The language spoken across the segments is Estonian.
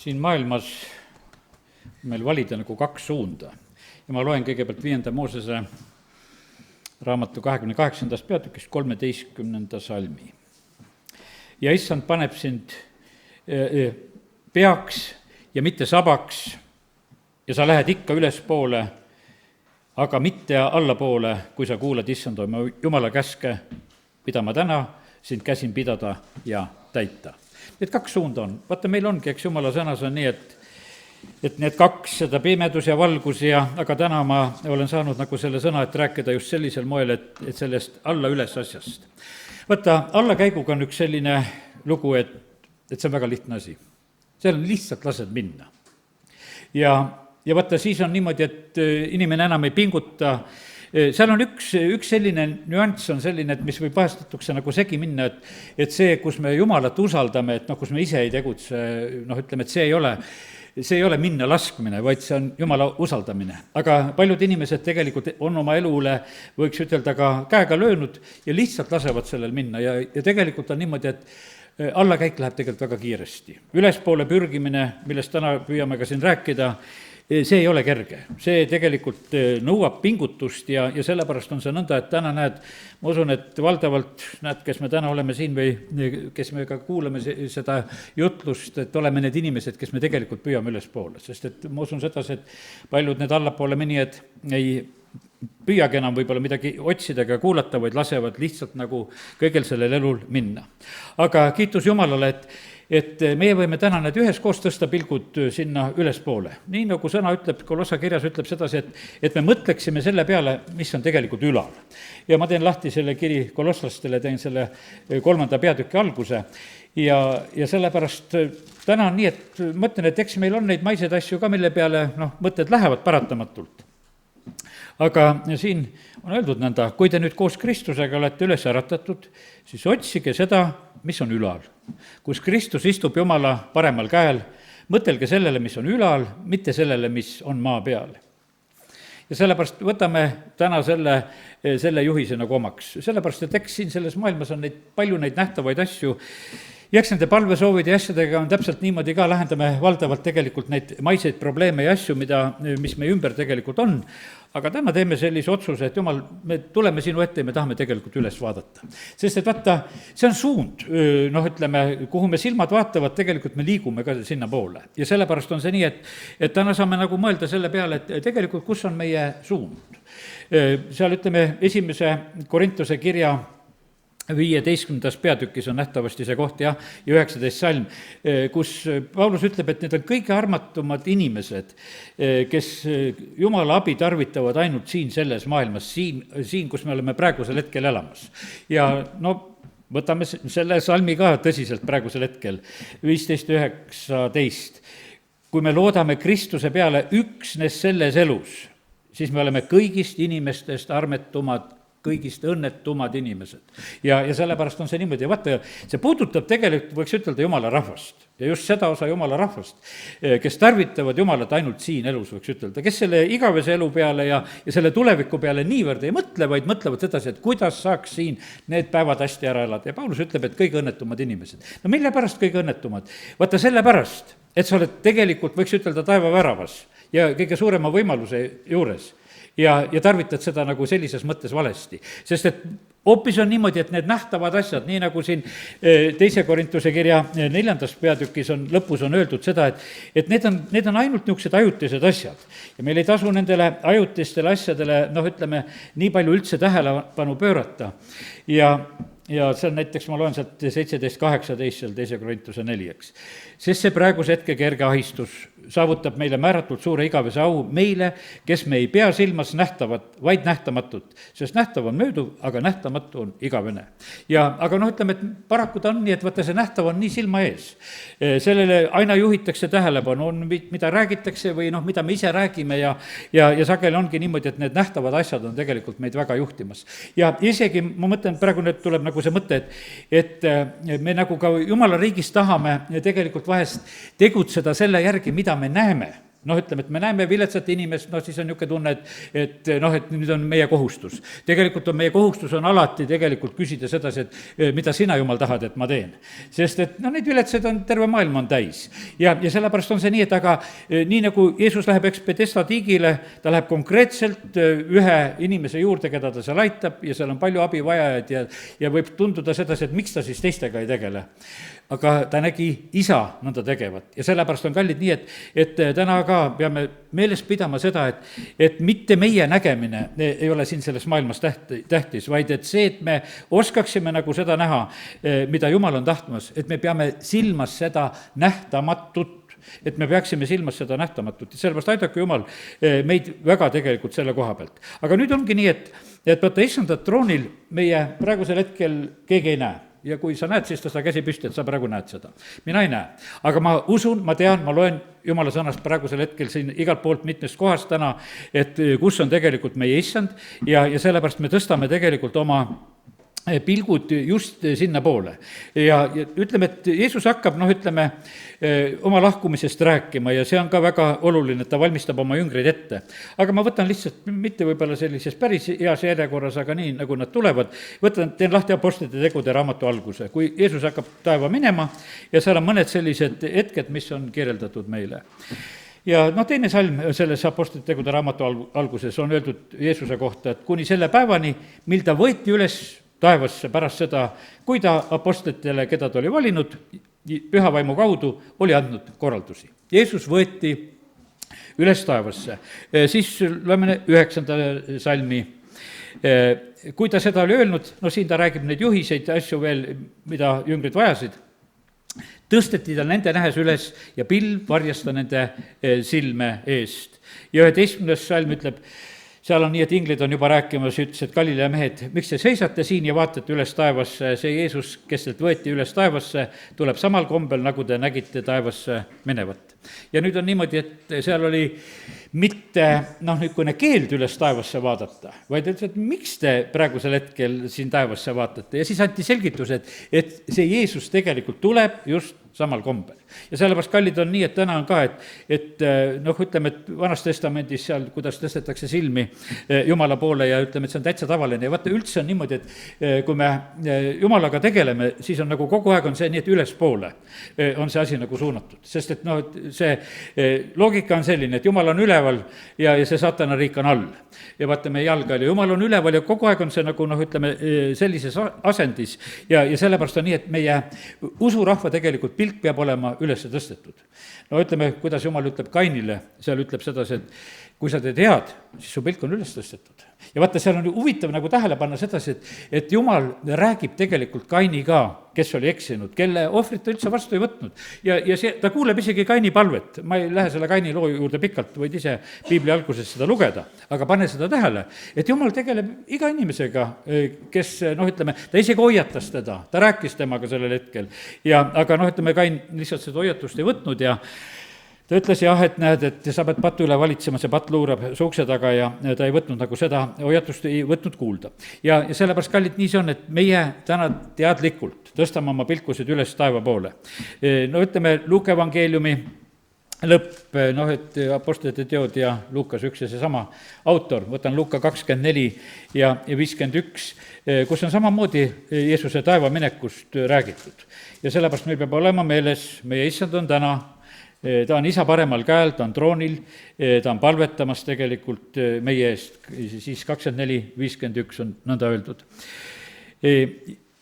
siin maailmas meil valida nagu kaks suunda ja ma loen kõigepealt 5. Moosese raamatu 28. peatükist 13. salmi. ja issand paneb sind peaks ja mitte sabaks ja sa lähed ikka ülespoole, aga mitte allapoole, kui sa kuulad issand oma Jumala käske, mida ma täna sind käsin pidada ja täita. Need kaks suunda on, vaata meil ongi, eks Jumala sõnas on nii, et need kaks, seda pimedus ja valgus aga täna ma olen saanud nagu selle sõna, et rääkida just sellisel moel, et sellest alla üles asjast. Vaata, allakäiguga on üks selline lugu, et see on väga lihtne asi. Seal lihtsalt lased minna. Ja vaata, siis on niimoodi, et inimene enam ei pinguta. Seal on üks selline nüanss on selline, et mis võib vahestatukse nagu segi minna, et see, kus me Jumalat usaldame, et kus me ise ei tegutse, ütleme, et see ei ole minna laskmine, vaid see on Jumala usaldamine. Aga paljud inimesed tegelikult on oma elule, võiks ütelda, ka käega löönud ja lihtsalt lasevad sellel minna ja tegelikult on niimoodi, et allakäik läheb tegelikult väga kiiresti. Ülespoole pürgimine, millest täna püüame ka siin rääkida, see ei ole kerge. See tegelikult nõuab pingutust ja sellepärast on see nõnda, et täna näed, ma usun, et valdavalt näed, kes me täna oleme siin või kes me ka kuulame seda jutlust, et oleme need inimesed, kes me tegelikult püüame ülespoole, sest et ma usun sedasi, et paljud need allapoole minijad ei püüagi enam võib-olla midagi otsida ega kuulata, vaid lasevad lihtsalt nagu kõigel sellel elul minna. Aga kiitus Jumalale, et meie võime täna need üheskoos tõsta pilgud sinna ülespoole. Nii nagu sõna ütleb, Kolossa kirjas ütleb sedasi, et me mõtleksime selle peale, mis on tegelikult ülal. Ja ma teen lahti selle kiri kolosslastele, teen selle 3. peatüki alguse ja sellepärast täna on nii, et mõtlen, et eks meil on neid maiseid asju ka, mille peale mõtted lähevad paratamatult. Aga siin on öeldud nõnda, kui te nüüd koos Kristusega olete üles äratatud, siis otsige seda, mis on ülal. Kus Kristus istub Jumala paremal käel, mõtelge sellele, mis on ülal, mitte sellele, mis on maa peal. Ja sellepärast võtame täna selle juhise nagu omaks. Sellepärast, et eks siin selles maailmas on palju neid nähtavaid asju, ja eks nende palvesoovide ja asjadega on täpselt niimoodi ka, lahendame valdavalt tegelikult neid maiseid probleeme ja asju, mis meie ümber tegelikult on, aga täna teeme sellise otsuse, et Jumal, me tuleme sinu ette ja me tahame tegelikult üles vaadata. Sest et vaata, see on suund, ütleme, kuhu me silmad vaatavad, tegelikult me liigume ka sinna poole. Ja sellepärast on see nii, et täna saame nagu mõelda selle peale, et tegelikult kus on meie suund. Seal ütleme, 1. Korintuse kirja 15. peatükis on nähtavasti see koht ja 19. salm, kus Paulus ütleb, et need on kõige armatumad inimesed, kes Jumala abi tarvitavad ainult siin selles maailmas, siin, kus me oleme praegusel hetkel elamas. Ja võtame selle salmi ka tõsiselt praegusel hetkel, 15.19. Kui me loodame Kristuse peale üksnes selles elus, siis me oleme kõigist inimestest armetumad, kõigist õnnetumad inimesed. Ja sellepärast on see niimoodi, vaata, see puudutab tegelikult, võiks ütelda, Jumala rahvast. Ja just seda osa Jumala rahvast, kes tarvitavad Jumalat ainult siin elus, võiks ütelda, kes selle igavese elu peale ja selle tuleviku peale niivõrd ei mõtle, vaid mõtlevad sedasi, et kuidas saaks siin need päevad hästi ära elada. Ja Paulus ütleb, et kõige õnnetumad inimesed. Mille pärast kõige õnnetumad? Vaata sellepärast, et sa oled tegelikult, võiks ütelda, taevaväravas ja kõige suurema võimaluse juures. Ja tarvitad seda nagu sellises mõttes valesti. Sest et hoopis on niimoodi, et need nähtavad asjad, nii nagu siin 2. Korintuse kirja 4. peatükis lõpus on öeldud seda, et need on ainult niisugused ajutised asjad. Ja meil ei tasu nendele ajutistele asjadele, ütleme, nii palju üldse tähelepanu pöörata. Ja see on näiteks, ma loen sealt 17.18 seal 2. Korintuse 4, eks. Sest see praeguse hetke kerge ahistus saavutab meile määratult suure igavese au meile, kes me ei pea silmas nähtavat, vaid nähtamatut. Sest nähtav on mööduv, aga nähtamatu on igavene. Aga ütleme, et paraku ta on nii, et vaata see nähtav on nii silma ees. Sellele aina juhitakse tähelepanu, mida räägitakse või mida me ise räägime ja sageli ongi niimoodi, et need nähtavad asjad on tegelikult meid väga juhtimas. Ja isegi ma mõtlen, praegu nüüd tuleb nagu see mõte, et me nagu ka Jumala riigis tahame tegelikult vahest tegutseda selle järgi, mida me näeme. noh, ütleme, et me näeme viletsat inimest, noh siis on niisugune tunne, et noh, et nüüd on meie kohustus. tegelikult on meie kohustus on alati tegelikult küsida sedasi, et mida sina, Jumal, tahad, et ma teen. sest et no neid viletsaid on, terve maailm on täis. ja sellepärast on see nii, et aga nii nagu Jeesus läheb Expedesta tiigile, ta läheb konkreetselt ühe inimese juurde, keda ta seal aitab ja seal on palju abivajajaid ja võib tunduda sedasi, et miks ta siis teistega ei tegele. Aga ta nägi isa nõnda tegevat ja sellepärast on kallid nii, et täna ka peame meeles pidama seda, et mitte meie nägemine ei ole siin selles maailmas tähtis, vaid et see, et me oskaksime nagu seda näha, mida Jumal on tahtmas, et me peame silmas seda nähtamatut, et me peaksime silmas seda nähtamatut ja sellepärast aidake Jumal meid väga tegelikult selle koha pealt. Aga nüüd ongi nii, et vaata, issandat troonil meie praegusel hetkel keegi ei näe. Ja kui sa näed, siis tõsta käsi püsti, et sa praegu näed seda. Mina ei näe. Aga ma usun, ma tean, ma loen Jumala sõnast praegusel hetkel siin igalt poolt mitmest kohast täna, et kus on tegelikult meie issand ja sellepärast me tõstame tegelikult oma pilgud just sinna poole. Ja ütleme, et Jeesus hakkab, noh, ütleme, oma lahkumisest rääkima ja see on ka väga oluline, et ta valmistab oma jüngreid ette. Aga ma võtan lihtsalt, mitte võib-olla sellises päris heas järjekorras, aga nii, nagu nad tulevad, teen lahti Apostlite tegude raamatu alguse, kui Jeesus hakkab taeva minema ja seal on mõned sellised hetked, mis on kirjeldatud meile. Ja noh, teine salm selles Apostlite tegude raamatu alguses on öeldud Jeesuse kohta, et kuni selle päevani, mil ta võeti üles taevasse pärast seda, kui ta apostlitele, keda ta oli valinud, püha vaimu kaudu oli andnud korraldusi. Jeesus võeti üles taevasse. Siis loeme 9. salmi. Kui ta seda oli öelnud, no siin ta räägib neid juhiseid, asju veel, mida jüngrid vajasid, tõsteti ta nende nähes üles ja pilv varjas ta nende silme eest. Ja 11. salm ütleb, seal on nii, et inglid on juba rääkimas, ütles, et Galilea mehed, miks te seisate siin ja vaatate üles taevasse, see Jeesus, kes teilt võeti üles taevasse, tuleb samal kombel, nagu te nägite taevasse menevat. Ja nüüd on niimoodi, et seal oli mitte niisugune keeld üles taevasse vaadata, vaid ütles, et miks te praegusel hetkel siin taevasse vaatate ja siis anti selgitus, et see Jeesus tegelikult tuleb just samal kombel. Ja sellepärast kallid on nii, et täna on ka, et ütleme, et Vanas Testamendis seal, kuidas tõstetakse silmi Jumala poole ja ütleme, et see on täitsa tavaline ja vaata, üldse on niimoodi, et kui me Jumalaga tegeleme, siis on nagu kogu aeg on see nii, et ülespoole on see asi nagu suunatud, sest et see loogika on selline, et Jumal on üleval ja see saatana riik on all. Ja vaata, meie jalga oli, Jumal on üleval ja kogu aeg on see nagu ütleme, sellises asendis ja sellepärast on nii, et meie usurahva tegelikult pilk peab olema üles tõstetud. No ütleme, kuidas Jumal ütleb Kainile, seal ütleb sedasi, et kui sa teed head, siis su pilk on üles tõstetud. Ja vaata, seal on huvitav nagu tähele panna sedasi, et Jumal räägib tegelikult Kainiga, kes oli eksinud, kelle ohvrit ta üldse vastu ei võtnud. Ja ta kuuleb isegi Kaini palvet. Ma ei lähe selle Kaini loo juurde pikalt, võid ise Piibli alguses seda lugeda, aga pane seda tähele, et Jumal tegeleb iga inimesega, kes ütleme, ta isegi hoiatas teda, ta rääkis temaga sellel hetkel. Aga ütleme, Kain lihtsalt seda hoiatust ei võtnud ja ta ütles jah, et näed, et sa pead patu üle valitsema, see patt luurab su ukse taga ja ta ei võtnud nagu seda hoiatust, ei võtnud kuulda. Ja sellepärast, kallid, nii see on, et meie täna teadlikult tõstame oma pilkusid üles taeva poole. Ütleme, Luuka evangeeliumi lõpp, et Apostlite teod ja Luukas 1 ja seesama autor, võtan Luuka 24 ja 51, kus on samamoodi Jeesuse taeva minekust räägitud. Ja sellepärast meil peab olema meeles, meie issand on täna, ta on isa paremal käel, ta on troonil, ta on palvetamas tegelikult meie eest, siis 24:51 on nõnda öeldud.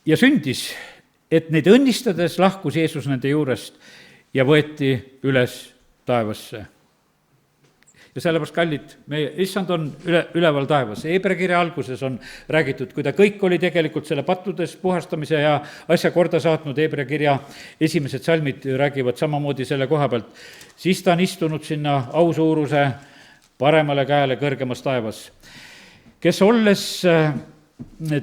Ja sündis, et neid õnnistades lahkus Jeesus nende juurest ja võeti üles taevasse. Ja sellepärast, kallid, meie issand on üleval taevas. Hebra kirja alguses on räägitud, kui ta kõik oli tegelikult selle pattudes puhastamise ja asja korda saatnud, Hebra kirja esimesed salmid räägivad samamoodi selle koha pealt, siis ta on istunud sinna ausuuruse paremale käele kõrgemas taevas, kes olles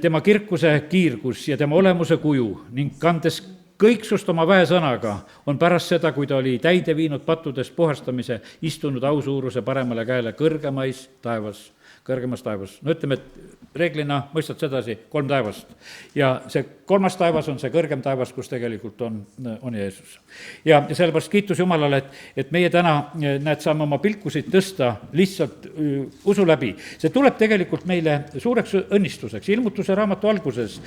tema kirkuse kiirgus ja tema olemuse kuju ning kandes kõiksust oma väesõnaga, on pärast seda, kui ta oli täide viinud pattudest puhastamise, istunud ausuuruse paremale käele kõrgemais taevas. kõrgemas taevas. no ütleme, et reeglina mõistad sedasi 3 taevast. ja see 3. taevas on see kõrgem taevas, kus tegelikult on Jeesus. ja sellepärast kiitus Jumalale, et meie täna, näed, saame oma pilkusid tõsta lihtsalt usu läbi. see tuleb tegelikult meile suureks õnnistuseks. Ilmutuse raamatu alguses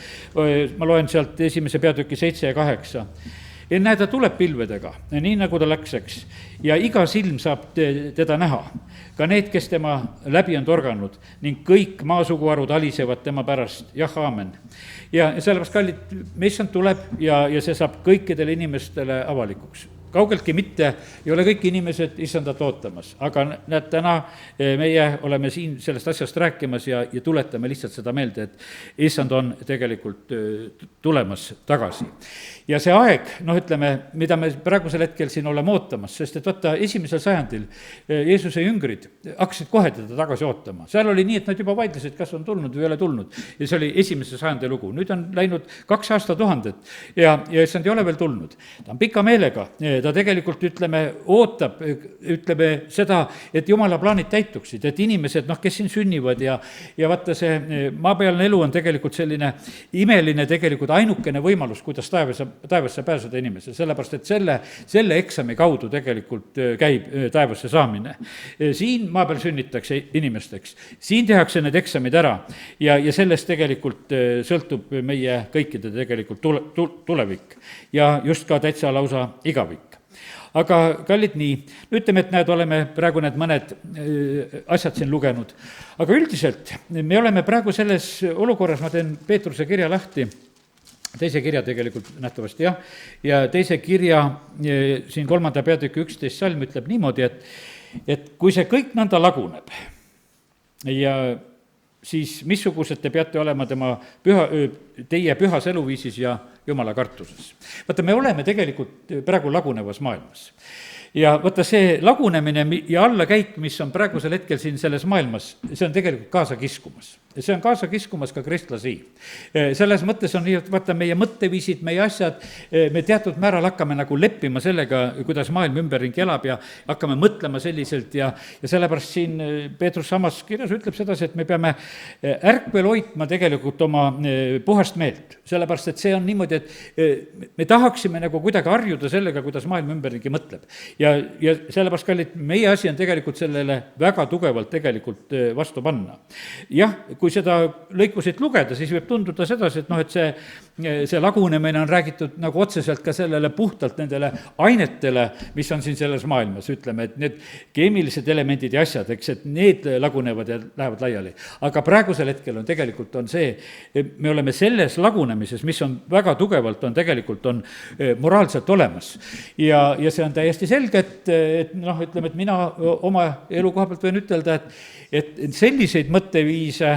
ma loen sealt 1. peatüki 7 ja 8. ja näe, ta tuleb pilvedega, nii nagu ta läks, eks, ja iga silm saab teda näha, ka need, kes tema läbi on torganud, ning kõik maasuguharud alisevad tema pärast, jah, aamen. ja sellepärast, kallid, meissand tuleb ja see saab kõikidele inimestele avalikuks. Kaugeltki mitte ei ole kõik inimesed issandat ootamas, aga näed, täna meie oleme siin sellest asjast rääkimas ja tuletame lihtsalt seda meelde, et issand on tegelikult tulemas tagasi. Ja see aeg, ütleme, mida me praegusel hetkel siin oleme ootamas, sest et vaata, 1. sajandil Jeesuse jüngrid hakkasid kohe teda tagasi ootama. Seal oli nii, et nad juba vaidlesid, kas on tulnud või ei ole tulnud. Ja see oli 1. sajandi lugu. Nüüd on läinud 2 aastatuhandet ja issand ei ole veel tulnud. Ta on pika meelega. Ta tegelikult, ootab, seda, et Jumala plaanid täituksid, et inimesed, kes siin sünnivad ja vaata, see maapealne elu on tegelikult selline imeline, tegelikult ainukene võimalus, kuidas taevasse pääseda inimesel, sellepärast, et selle eksami kaudu tegelikult käib taevasse saamine. Siin maa peal sünnitakse inimesteks, siin tehakse need eksamid ära ja sellest tegelikult sõltub meie kõikide tegelikult tulevik ja just ka täitsa lausa igavik. Aga kallid, nii, ütleme, et näed, oleme praegu need mõned asjad siin lugenud, aga üldiselt me oleme praegu selles olukorras, ma teen Peetruse kirja lahti, teise kirja tegelikult nähtavasti, jah, ja teise kirja siin 3. peatüki 11 salm ütleb niimoodi, et kui see kõik nõnda laguneb ja siis missugused te peate olema teie pühas eluviisis ja Jumala kartuses. Vaata, me oleme tegelikult praegu lagunevas maailmas. Ja vaata, see lagunemine ja allakäik, mis on praegusel hetkel siin selles maailmas, see on tegelikult kaasa kiskumas. See on kaasa kiskumas ka kristlasi. Selles mõttes on nii, et vaata, meie mõtteviisid, meie asjad, me teatud määral hakkame nagu leppima sellega, kuidas maailm ümberringi elab ja hakkame mõtlema selliselt ja sellepärast siin Peetrus samas kirjas ütleb sedasi, et me peame ärkvel hoidma tegelikult oma puhast meelt. Sellepärast, et see on niimoodi, et me tahaksime nagu kuidagi harjuda sellega, kuidas maailm ümberringi mõtleb. Ja sellepärast, kallid, meie asi on tegelikult sellele väga tugevalt tegelikult vastu panna. Jah, kui seda lõikusid lugeda, siis võib tunduda sedasi, et see lagunemine on räägitud nagu otseselt ka sellele puhtalt nendele ainetele, mis on siin selles maailmas, ütleme, et need keemilised elemendid ja asjad, eks, et need lagunevad ja lähevad laiali. Aga praegusel hetkel on tegelikult on see, me oleme selles lagunemises, mis on väga tugevalt, on tegelikult on moraalselt olemas. Ja see on täiesti selge, et ütleme, et mina oma elu koha pealt võin ütelda, et selliseid mõtteviise,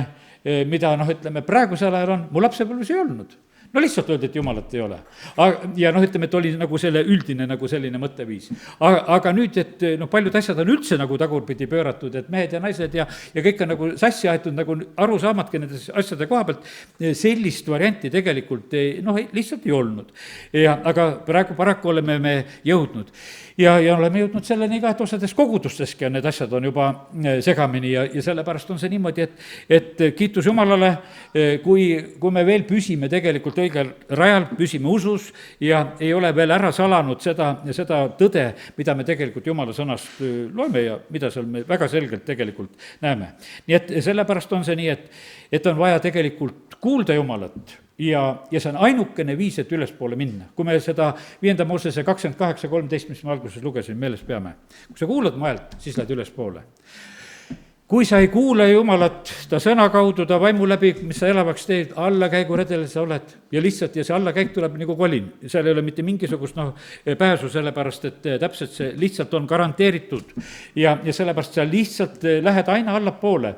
mida, ütleme, praegusel ajal on, mu lapsepõlves ei olnud. No lihtsalt öeldi, et Jumalat ei ole. Ja ütleme, et oli nagu selle üldine nagu selline mõtteviis. Aga nüüd, et paljud asjad on üldse nagu tagurpidi pööratud, et mehed ja naised ja kõik on nagu sassi aetud, nagu aru saamatki nendes asjade koha pealt, sellist varianti tegelikult lihtsalt ei olnud. Aga praegu paraku oleme me jõudnud. Ja oleme jõudnud selleni ka, et osades kogudusteski on need asjad on juba segamini ja sellepärast on see niimoodi, et kiitus Jumalale, kui me veel püsime tegelikult õigel rajal, püsime usus ja ei ole veel ära salanud seda tõde, mida me tegelikult Jumala sõnast loeme ja mida seal me väga selgelt tegelikult näeme. Nii et sellepärast on see nii, et on vaja tegelikult kuulda Jumalat ja see on ainukene viis, et ülespoole minna. Kui me seda 5. Moosese 28:13, mis me alguses lugesin, meeles peame. Kui sa kuulad mu häält, siis lähed ülespoole. Kui sa ei kuule Jumalat, ta sõna kaudu, ta vaimu läbi, mis sa elavaks teed, allakäiguredel sa oled ja lihtsalt, ja see allakäik tuleb nagu kolin. Seal ei ole mitte mingisugust pääsu, sellepärast, et täpselt see lihtsalt on garanteeritud. Ja sellepärast sa lihtsalt lähed aina allapoole,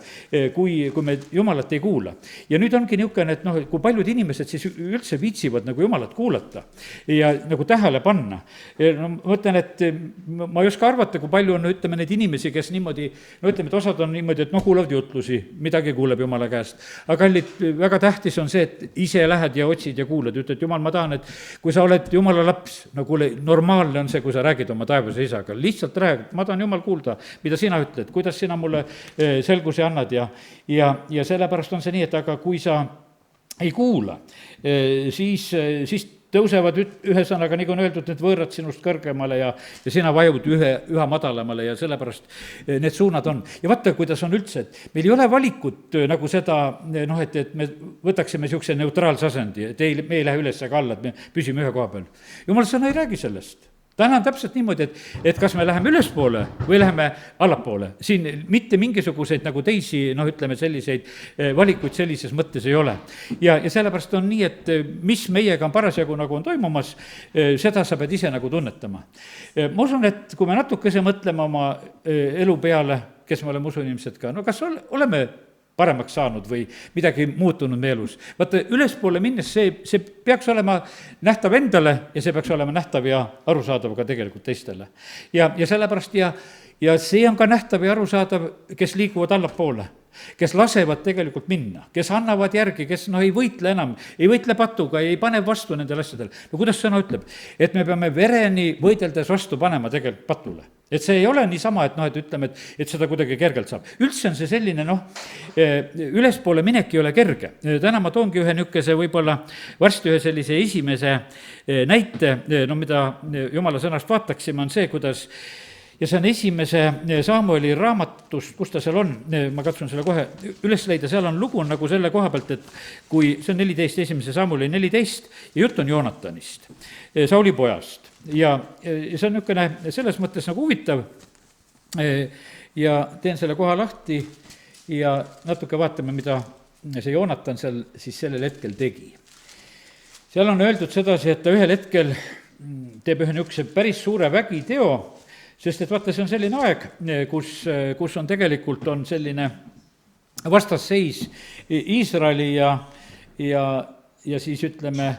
kui me Jumalat ei kuula. Ja nüüd ongi niisugune, et kui paljud inimesed siis üldse viitsivad nagu Jumalat kuulata ja nagu tähele panna. Ma mõtlen, et ma ei oska arvata, kui palju on, ütleme, neid inimesi, kes niimoodi, ütleme, et osad on niimoodi, et kuulavad jutlusi, midagi kuuleb Jumala käest. aga kallid, väga tähtis on see, et ise lähed ja otsid ja kuulad, ütled, Jumal, ma tahan, et kui sa oled Jumala laps, no kuule, normaalne on see, kui sa räägid oma taevase isaga, lihtsalt räägid, ma tahan, Jumal, kuulda, mida sina ütled, kuidas sina mulle selguse annad ja sellepärast on see nii, et aga kui sa ei kuula, siis tõusevad ühesõnaga, nagu on öeldud, need võõrad sinust kõrgemale ja sina vajud üha madalamale ja sellepärast need suunad on. ja vaata, kuidas on üldse, et meil ei ole valikut nagu seda, et me võtaksime niisuguse neutraalse asendi, et me ei lähe üles ega alla, et me püsime ühe koha peal. Jumal sõna ei räägi sellest. täna on täpselt niimoodi, et kas me läheme ülespoole või läheme allapoole. siin mitte mingisuguseid nagu teisi, ütleme selliseid valikuid sellises mõttes ei ole. ja sellepärast on nii, et mis meiega on parasjagu nagu on toimumas, seda sa pead ise nagu tunnetama. Ma usun, et kui me natukese mõtleme oma elu peale, kes me oleme usuinimesed ka, kas oleme paremaks saanud või midagi muutunud meie elus. Vaata, ülespoole minnes see peaks olema nähtav endale ja see peaks olema nähtav ja arusaadav ka tegelikult teistele. Ja sellepärast ja see on ka nähtav ja arusaadav, kes liiguvad allapoole, kes lasevad tegelikult minna, kes annavad järgi, kes ei võitle enam, ei võitle patuga, ei pane vastu nendele asjadele. No kuidas sõna ütleb? Et me peame vereni võideldes vastu panema tegelikult patule. Et see ei ole niisama, et ütleme, et seda kuidagi kergelt saab. Üldse on see selline, ülespoole minek ei ole kerge. Täna ma toongi ühe niukese võib-olla varsti ühe sellise esimese näite, mida Jumala sõnast vaataksime, on see, kuidas ja see on esimese Samueli raamatust, kus ta seal on, ma katsun selle kohe üles leida, seal on lugu nagu selle koha pealt, et kui see on 14, esimese Samueli 14 ja jutt on Joonatanist, Sauli pojast. Ja see on niisugune selles mõttes nagu huvitav ja teen selle koha lahti ja natuke vaatame, mida see Joonatan seal siis sellel hetkel tegi. Seal on öeldud sedasi, et ta ühel hetkel teeb ühe niisuguse päris suure vägiteo, sest et vaata, see on selline aeg, kus on tegelikult on selline vastasseis Iisraeli ja siis ütleme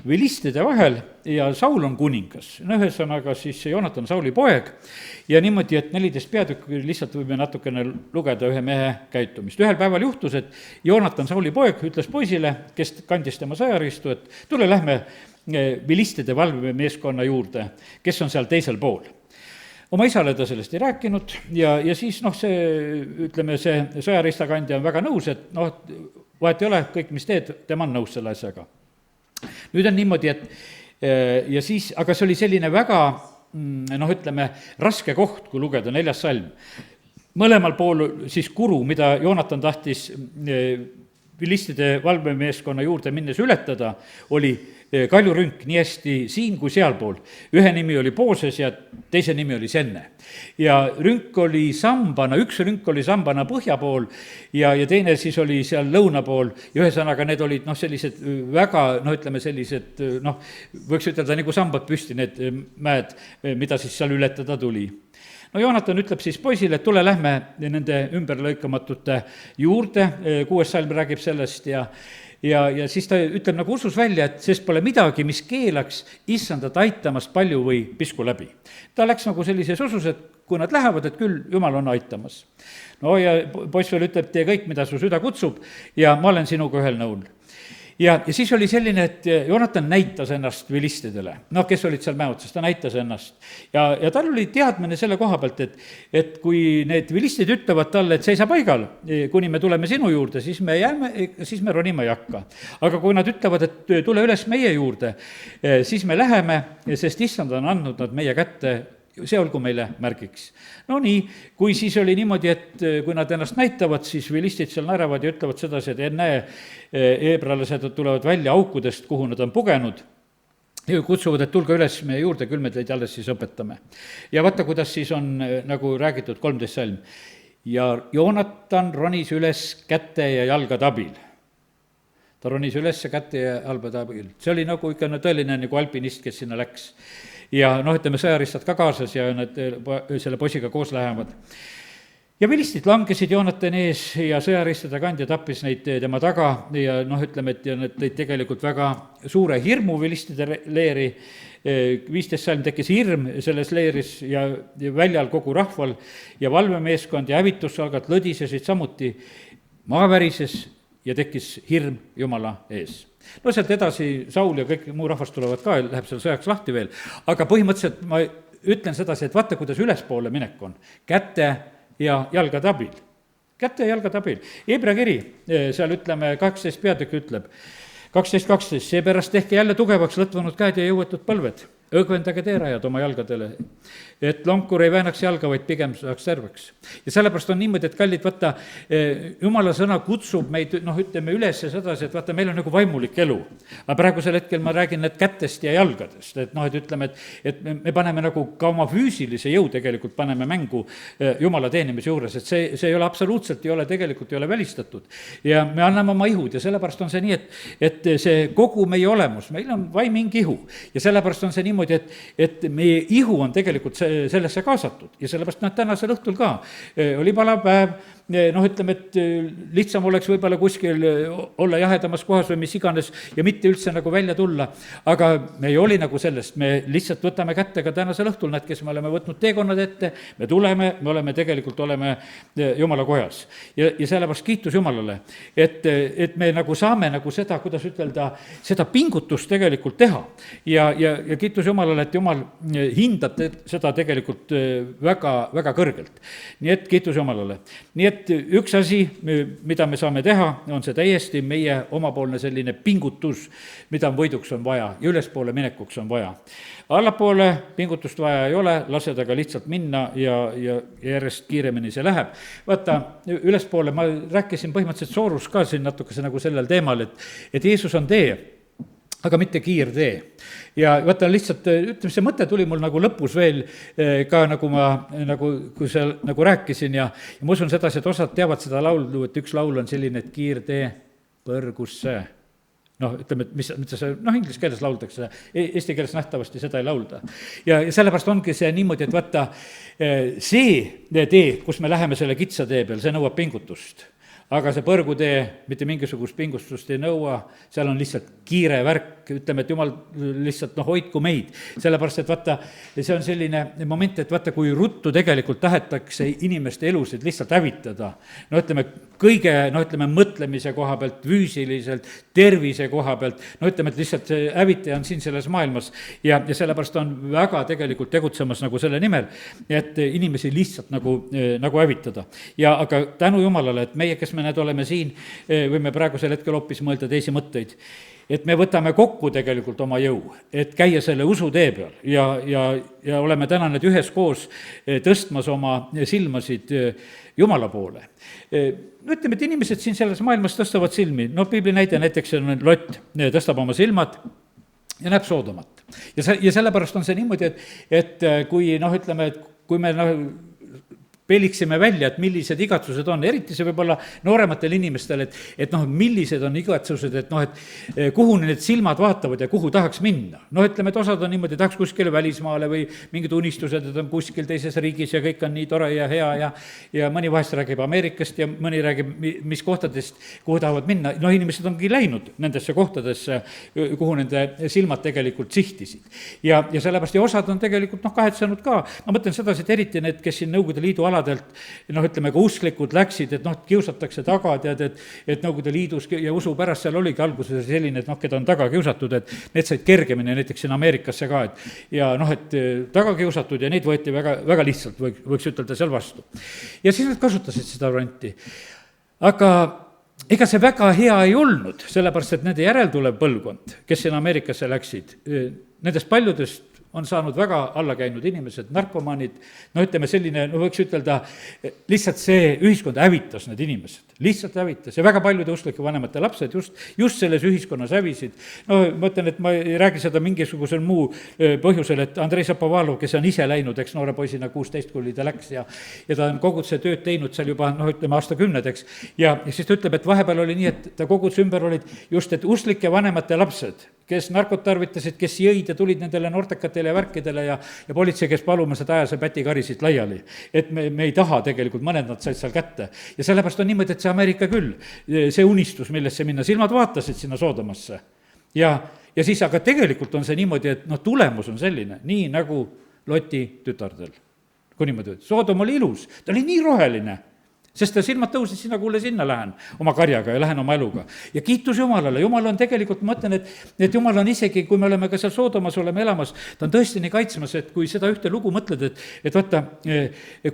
vilistide vahel ja Saul on kuningas. Ühesõnaga siis Joonatan Sauli poeg ja niimoodi, et 14 peatükki lihtsalt võime natukene lugeda ühe mehe käitumist. Ühel päeval juhtus, et Joonatan Sauli poeg ütles poisile, kes kandis tema sõjariistu, et tule lähme vilistide valvemeeskonna juurde, kes on seal teisel pool. Oma isale ta sellest ei rääkinud ja siis see sõjaristakandja on väga nõus, et vahet ei ole, kõik mis teed, tema on nõus selle asjaga. Nüüd on niimoodi, et ja siis, aga see oli selline väga, raske koht, kui lugeda 4. salm. Mõlemal pool siis kuru, mida Joonatan tahtis vilistide valvemeeskonna juurde minnes ületada, oli kaljurünk nii hästi siin kui sealpool. Ühe nimi oli Booses ja teise nimi oli Senne. Ja rünk oli sambana, üks rünk oli sambana põhja pool ja teine siis oli seal lõuna pool ja ühesõnaga need olid sellised väga, sellised, võiks ütelda nagu sambad püsti, need mäed, mida siis seal ületada tuli. Joonatan ütleb siis poisile, et tule lähme nende ümberlõikamatute juurde, 6. salm räägib sellest ja siis ta ütleb nagu usus välja, et sest pole midagi, mis keelaks issandat aitamast palju või pisku läbi. Ta läks nagu sellises usus, et kui nad lähevad, et küll Jumal on aitamas. Ja poiss veel ütleb, tee kõik, mida su süda kutsub ja ma olen sinuga ühel nõul. Ja siis oli selline, et Joonatan näitas ennast vilistidele, kes olid seal mäe otsas, ta näitas ennast. Ja tal oli teadmine selle koha pealt, et kui need vilistid ütlevad talle, et seisa paigal, kuni me tuleme sinu juurde, siis me ronima ei hakka. Aga kui nad ütlevad, et tule üles meie juurde, siis me läheme, sest issand on andnud nad meie kätte, see olgu meile märgiks. Nii, kui siis oli niimoodi, et kui nad ennast näitavad, siis vilistid seal naeravad ja ütlevad sedasi, et näe, heebrealased tulevad välja aukudest, kuhu nad on pugenud, ja kutsuvad, et tulge üles meie juurde, küll me teid alles siis õpetame. Ja vaata, kuidas siis on nagu räägitud 13. salm. Ja Joonatan ronis üles käte ja jalgade abil. Ta ronis üles käte ja jalgade abil. See oli nagu ikka tõeline nagu alpinist, kes sinna läks. Ja sõjaristad ka kaasas ja nad selle poisiga koos lähevad. ja vilistid langesid Joonatani ees ja sõjaristade kandja tappis neid tema taga ja ütleme, et ja need tõid tegelikult väga suure hirmu vilistide leeri. 15 salm tekkis hirm selles leeris ja väljal kogu rahval ja valvemeeskond ja hävitussalgad lõdisesid samuti. Maa värises ja tekkis hirm Jumala ees. No sealt edasi Saul ja kõik muu rahvas tulevad ka, läheb seal sõjaks lahti veel, aga põhimõtteliselt ma ütlen sedasi, et vaata, kuidas ülespoole minek on, käte ja jalgade abil. Käte ja jalgade abil. Hebra kiri, seal ütleme, 18 peatükk ütleb, 12.12, seepärast tehke jälle tugevaks lõtvunud käed ja jõuetud põlved. Õgvendage teerajad oma jalgadele, et lonkur ei väänaks jalga, vaid pigem saaks terveks. Ja sellepärast on niimoodi, et kallid, vaata, Jumala sõna kutsub meid, ütleme üles sedasi, et vaata, meil on nagu vaimulik elu. Aga praegusel hetkel ma räägin need kätest ja jalgadest, et ütleme, et me paneme nagu ka oma füüsilise jõu tegelikult paneme mängu Jumala teenimise juures, et see ei ole absoluutselt, tegelikult ei ole välistatud. Ja me anname oma ihud ja sellepärast on see nii, et see kogu meie olemus, meil on vaiming ihu ja sellepärast on see niimoodi, et meie ihu on tegelikult sellesse kaasatud ja sellepärast tänasel õhtul ka oli palav päev, ütleme, et lihtsam oleks võib-olla kuskil olla jahedamas kohas või mis iganes ja mitte üldse nagu välja tulla, aga me ei oli nagu sellest, me lihtsalt võtame kätte ka tänasel õhtul, need, kes me oleme võtnud teekonnad ette, me tuleme, me oleme Jumala kojas. Ja sellepärast kiitus Jumalale, et me nagu saame nagu seda, kuidas ütelda, seda pingutust tegelikult teha ja kiitus Jumalale, et Jumal hindab seda tegelikult väga, väga kõrgelt. Nii et kiitus Jumalale. Nii et üks asi, mida me saame teha, on see täiesti meie omapoolne selline pingutus, mida võiduks on vaja ja ülespoole minekuks on vaja. Allapoole pingutust vaja ei ole, lase taga lihtsalt minna ja järjest kiiremini see läheb. Vaata, ülespoole ma rääkisin põhimõtteliselt Soorus ka siin natukese nagu sellel teemal, et Jeesus on tee, aga mitte kiirtee. Ja vaata lihtsalt, ütleme, see mõte tuli mul nagu lõpus veel ka kui sa nagu rääkisin ja ma usun sedasi, et osad teavad seda laulu, et üks laul on selline, et kiirtee põrgusse. Ütleme, et mida see, inglise keeles lauldakse, eesti keeles nähtavasti seda ei laulda. Ja sellepärast ongi see niimoodi, et vaata, see tee, kus me läheme selle kitsa tee peal, see nõuab pingutust. Aga see põrgutee mitte mingisugust pingustust ei nõua, seal on lihtsalt kiire värk, ütleme, et Jumal lihtsalt hoidku meid. Sellepärast, et vaata, see on selline moment, et vaata, kui ruttu tegelikult tahetakse inimeste elusid lihtsalt hävitada. Ütleme, kõige, mõtlemise koha pealt, füüsiliselt, tervise koha pealt, ütleme, et lihtsalt see hävitaja on siin selles maailmas ja sellepärast on väga tegelikult tegutsemas nagu selle nimel, et inimesi lihtsalt nagu hävitada. Ja aga tänu Jumalale, et meie, kes me need oleme siin, võime praegusel hetkel hoopis mõelda teisi mõtteid. Et me võtame kokku tegelikult oma jõu, et käia selle usu tee peal ja oleme täna need üheskoos tõstmas oma silmasid Jumala poole. Ütleme, et inimesed siin selles maailmas tõstavad silmi, piibli näide näiteks on Lott, tõstab oma silmad ja näeb Soodomat. Ja sellepärast on see niimoodi, et kui ütleme, et kui me peliksime välja, et millised igatsused on, eriti see võib-olla noorematel inimestel, et millised on igatsused, et kuhu need silmad vaatavad ja kuhu tahaks minna. Ütleme, et osad on niimoodi, tahaks kuskile välismaale või mingid unistused, et on kuskil teises riigis ja kõik on nii tore ja hea ja mõni vahest räägib Ameerikast ja mõni räägib, mis kohtadest, kuhu tahavad minna. Inimesed ongi läinud nendesse kohtadesse, kuhu nende silmad tegelikult sihtisid. Ja sellepärast ja osad on tegelikult kahetsenud ka. Ma mõtlen sedasi, et eriti need, kes siin Nõukogude Liidu aladelt, ütleme, ka usklikud läksid, et kiusatakse taga, tead, et Nõukogude Liidus ja usu pärast seal oligi alguses selline, et keda on taga kiusatud, et need said kergemini näiteks siin Ameerikasse ka, et taga kiusatud ja neid võeti väga, väga lihtsalt, võiks ütelda seal vastu. Ja siis nad kasutasid seda varianti. Aga ega see väga hea ei olnud, sellepärast, et nende järeltulev põlvkond, kes siin Ameerikasse läksid, nendest paljudest on saanud väga allakäinud inimesed, narkomaanid, ütleme selline, võiks ütelda, lihtsalt see ühiskond hävitas need inimesed. lihtsalt hävitas ja väga paljude usklike vanemate lapsed just selles ühiskonnas hävisid. no ma ütlen, et ma ei räägi seda mingisugusel muu põhjusel, et Andrei Šapovalov, kes on ise läinud, eks noore poisina 16, kui ta läks ja ta on koguduse tööd teinud seal juba ütleme aastakümned, eks. Ja siis ta ütleb, et vahepeal oli nii, et ta koguduse ümber olid just, et usklike vanemate lapsed, kes narkot tarvitasid, kes jõid ja tulid nendele noortekatele ja värkidele ja politsei, kes palumas, et aja see pätikari siit laiali. Et me ei taha tegelikult, mõned nad said seal kätte. Ja sellepärast on niimoodi, et see Ameerika küll, see unistus, millesse minna, silmad vaatasid sinna Soodomasse. Ja siis, aga tegelikult on see niimoodi, et tulemus on selline, nii nagu Loti tütardel. Kui niimoodi, Soodom oli ilus, ta oli nii roheline, sest ta silmad tõusid sinna, kuule, sinna lähen oma karjaga ja lähen oma eluga. Ja kiitus Jumalale, Jumal on tegelikult, ma mõtlen, et Jumal on isegi, kui me oleme ka seal Soodomas, oleme elamas, ta on tõesti nii kaitsmas, et kui seda ühte lugu mõtled, et vaata,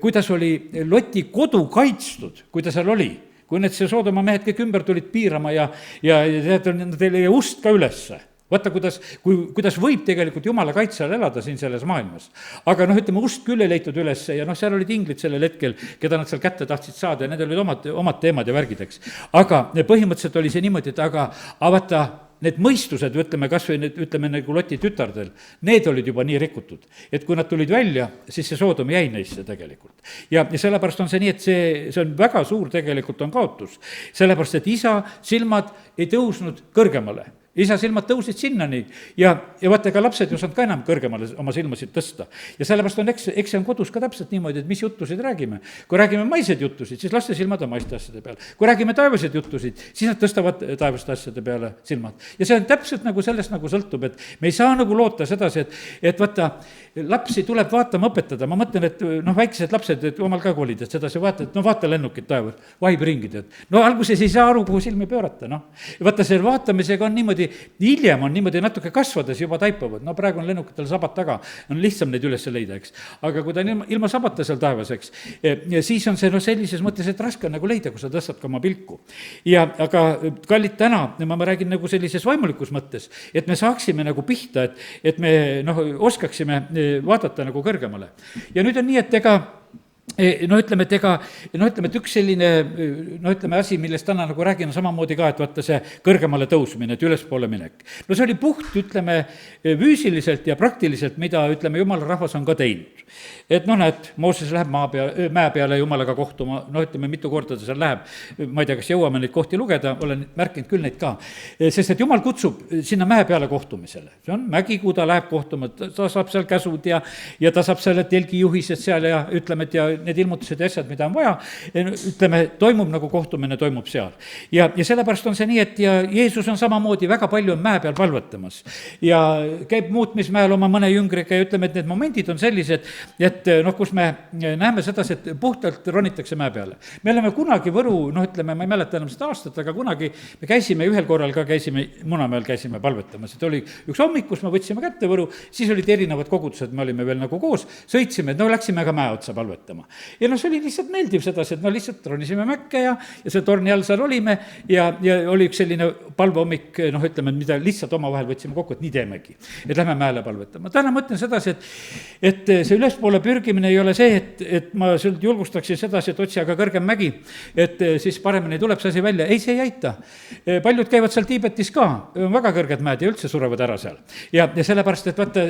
kuidas oli Loti kodu kaitstud, kui ta seal oli, kui need see Soodoma mehed kõik ümber tulid piirama ja teil ei ust ka ülesse. Vaata, kuidas võib tegelikult Jumala kaitse all elada siin selles maailmas. Aga ütleme, ust küll ei leitud ülesse ja seal olid inglid sellel hetkel, keda nad seal kätte tahtsid saada ja need olid omad teemad ja värgideks. Aga põhimõtteliselt oli see niimoodi, et aga vaata, need mõistused, ütleme kas või need, ütleme nagu Loti tütardel, need olid juba nii rikutud, et kui nad tulid välja, siis see Soodom jäi neisse tegelikult. Ja sellepärast on see nii, et see on väga suur tegelikult on kaotus, sellepärast et isa silmad ei tõusnud kõrgemale. Isa silmad tõusid sinnani ja vaata, ega lapsed ju saanud ka enam kõrgemale oma silmasid tõsta. Ja sellepärast on, eks see on kodus ka täpselt niimoodi, et mis jutusid räägime. Kui räägime maiseid jutusid, siis laste silmad on maiste asjade peal. Kui räägime taevaseid jutusid, siis nad tõstavad taevaste asjade peale silmad. Ja see on täpselt nagu sellest nagu sõltub, et me ei saa nagu loota sedasi, et vaata, lapsi tuleb vaatama õpetada. Ma mõtlen, et väikesed lapsed, et omal ka kolid, et sedasi vaata, et vaata lennukid taevas, vaib ringi, tead. Alguses ei saa aru, kuhu silmi pöörata, Vaata, selle vaatamisega on niimoodi, hiljem on niimoodi natuke kasvades juba taipavad, praegu on lennukitel sabat taga, on lihtsam neid üles leida, eks. Aga kui ta on ilma sabata seal taevas, eks, siis on see sellises mõttes, et raske on nagu leida, kui sa tõstad ka oma pilku. Aga kallid täna, ma räägin nagu sellises vaimulikus mõttes, et me saaksime nagu pihta, et me oskaksime vaadata nagu kõrgemale. Ja nüüd on nii, et ütleme, et üks selline, ütleme asi, millest täna nagu räägin samamoodi ka, et vaata see kõrgemale tõusmine, et ülespoole minek. See oli puht, ütleme, füüsiliselt ja praktiliselt, mida, ütleme, Jumala rahvas on ka teinud. Et näed, Mooses läheb mäe peale Jumalaga kohtuma, ütleme, mitu korda ta seal läheb, ma ei tea, kas jõuame neid kohti lugeda, olen märkinud küll neid ka, sest et Jumal kutsub sinna mäe peale kohtumisele. See on mägi, kuhu ta läheb kohtuma, ta saab seal käsud ja ta saab selle telgijuhised seal ja ütleme, et ja need ilmutused ja asjad, mida on vaja, ütleme, toimub nagu kohtumine, toimub seal. Ja sellepärast on see nii, et ja Jeesus on samamoodi väga palju mäe peal palvetamas ja käib muutmismäel oma mõne jüngriga ja ütleme, et need momendid on sellised, et kus me näeme sedasi, et puhtalt ronitakse mäe peale. Me oleme kunagi Võru, ütleme, ma ei mäleta enam seda aastat, aga kunagi me käisime ühel korral ka, Munamäel käisime palvetamas, et oli üks hommik, kus me võtsime kätte Võru, siis olid erinevad kogudused, me olime veel nagu koos, sõitsime, läksime ka mäe otsa palvetama. Ja see oli lihtsalt meeldiv sedasi, et lihtsalt ronisime mäkke ja see torni all seal olime ja oli üks selline palvehommik, ütleme, mida lihtsalt omavahel võtsime kokku, et nii teemegi, et lähme mäele palvetama. Täna mõtlen sedasi, et see ülespoole pürgimine ei ole see, et ma julgustaksin sedasi, et otsi aga kõrgem mägi, et siis paremini tuleb see asi välja. Ei, see ei aita. Paljud käivad seal Tiibetis ka, on väga kõrged mäed ja üldse surevad ära seal. Ja sellepärast, et vaata,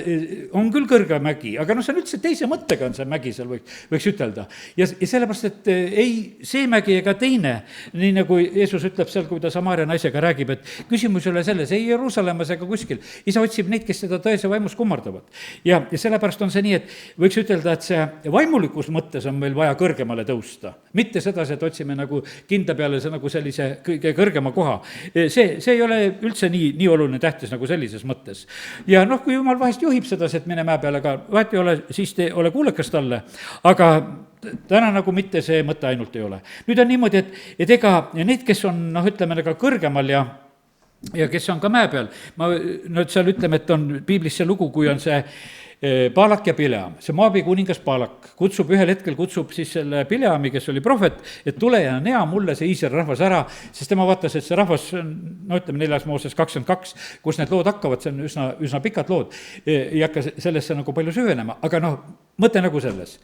on küll kõrge mägi, aga see on üldse teise mõttega on see mägi seal, võiks ütelda. Ja sellepärast, et ei see mägi ega teine, nii nagu Jeesus ütleb seal, kui ta Samaaria naisega räägib, et küsimus ei ole selles, ei Jeruusalemmas ega kuskil. Isa otsib neid, kes seda tões ja vaimus kummardavad. Ja sellepärast on see nii, et võiks ütelda, et see vaimulikus mõttes on meil vaja kõrgemale tõusta. Mitte sedasi, et otsime nagu kinda peale nagu sellise kõige kõrgema koha. See ei ole üldse nii oluline tähtis nagu sellises mõttes. Ja kui Jumal vahest juhib sedasi, et mine mäe peale ka, vahet ei ole, siis te ole kuulekas talle, aga täna nagu mitte see mõte ainult ei ole. Nüüd on niimoodi, et ega neid, kes on, ütleme, nagu kõrgemal ja kes on ka mäe peal, ma seal ütleme, et on piiblis see lugu, kui on see Balak ja Bileam, see Moabi kuningas Balak ühel hetkel kutsub siis selle Bileami, kes oli prohvet, et tule ja nea mulle see Iisraeli rahvas ära, sest tema vaatas, et see rahvas, ütleme 4. Mooses 22, kus need lood hakkavad, see on üsna pikad lood, ei hakka sellesse nagu palju süvenema, aga mõte nagu selles.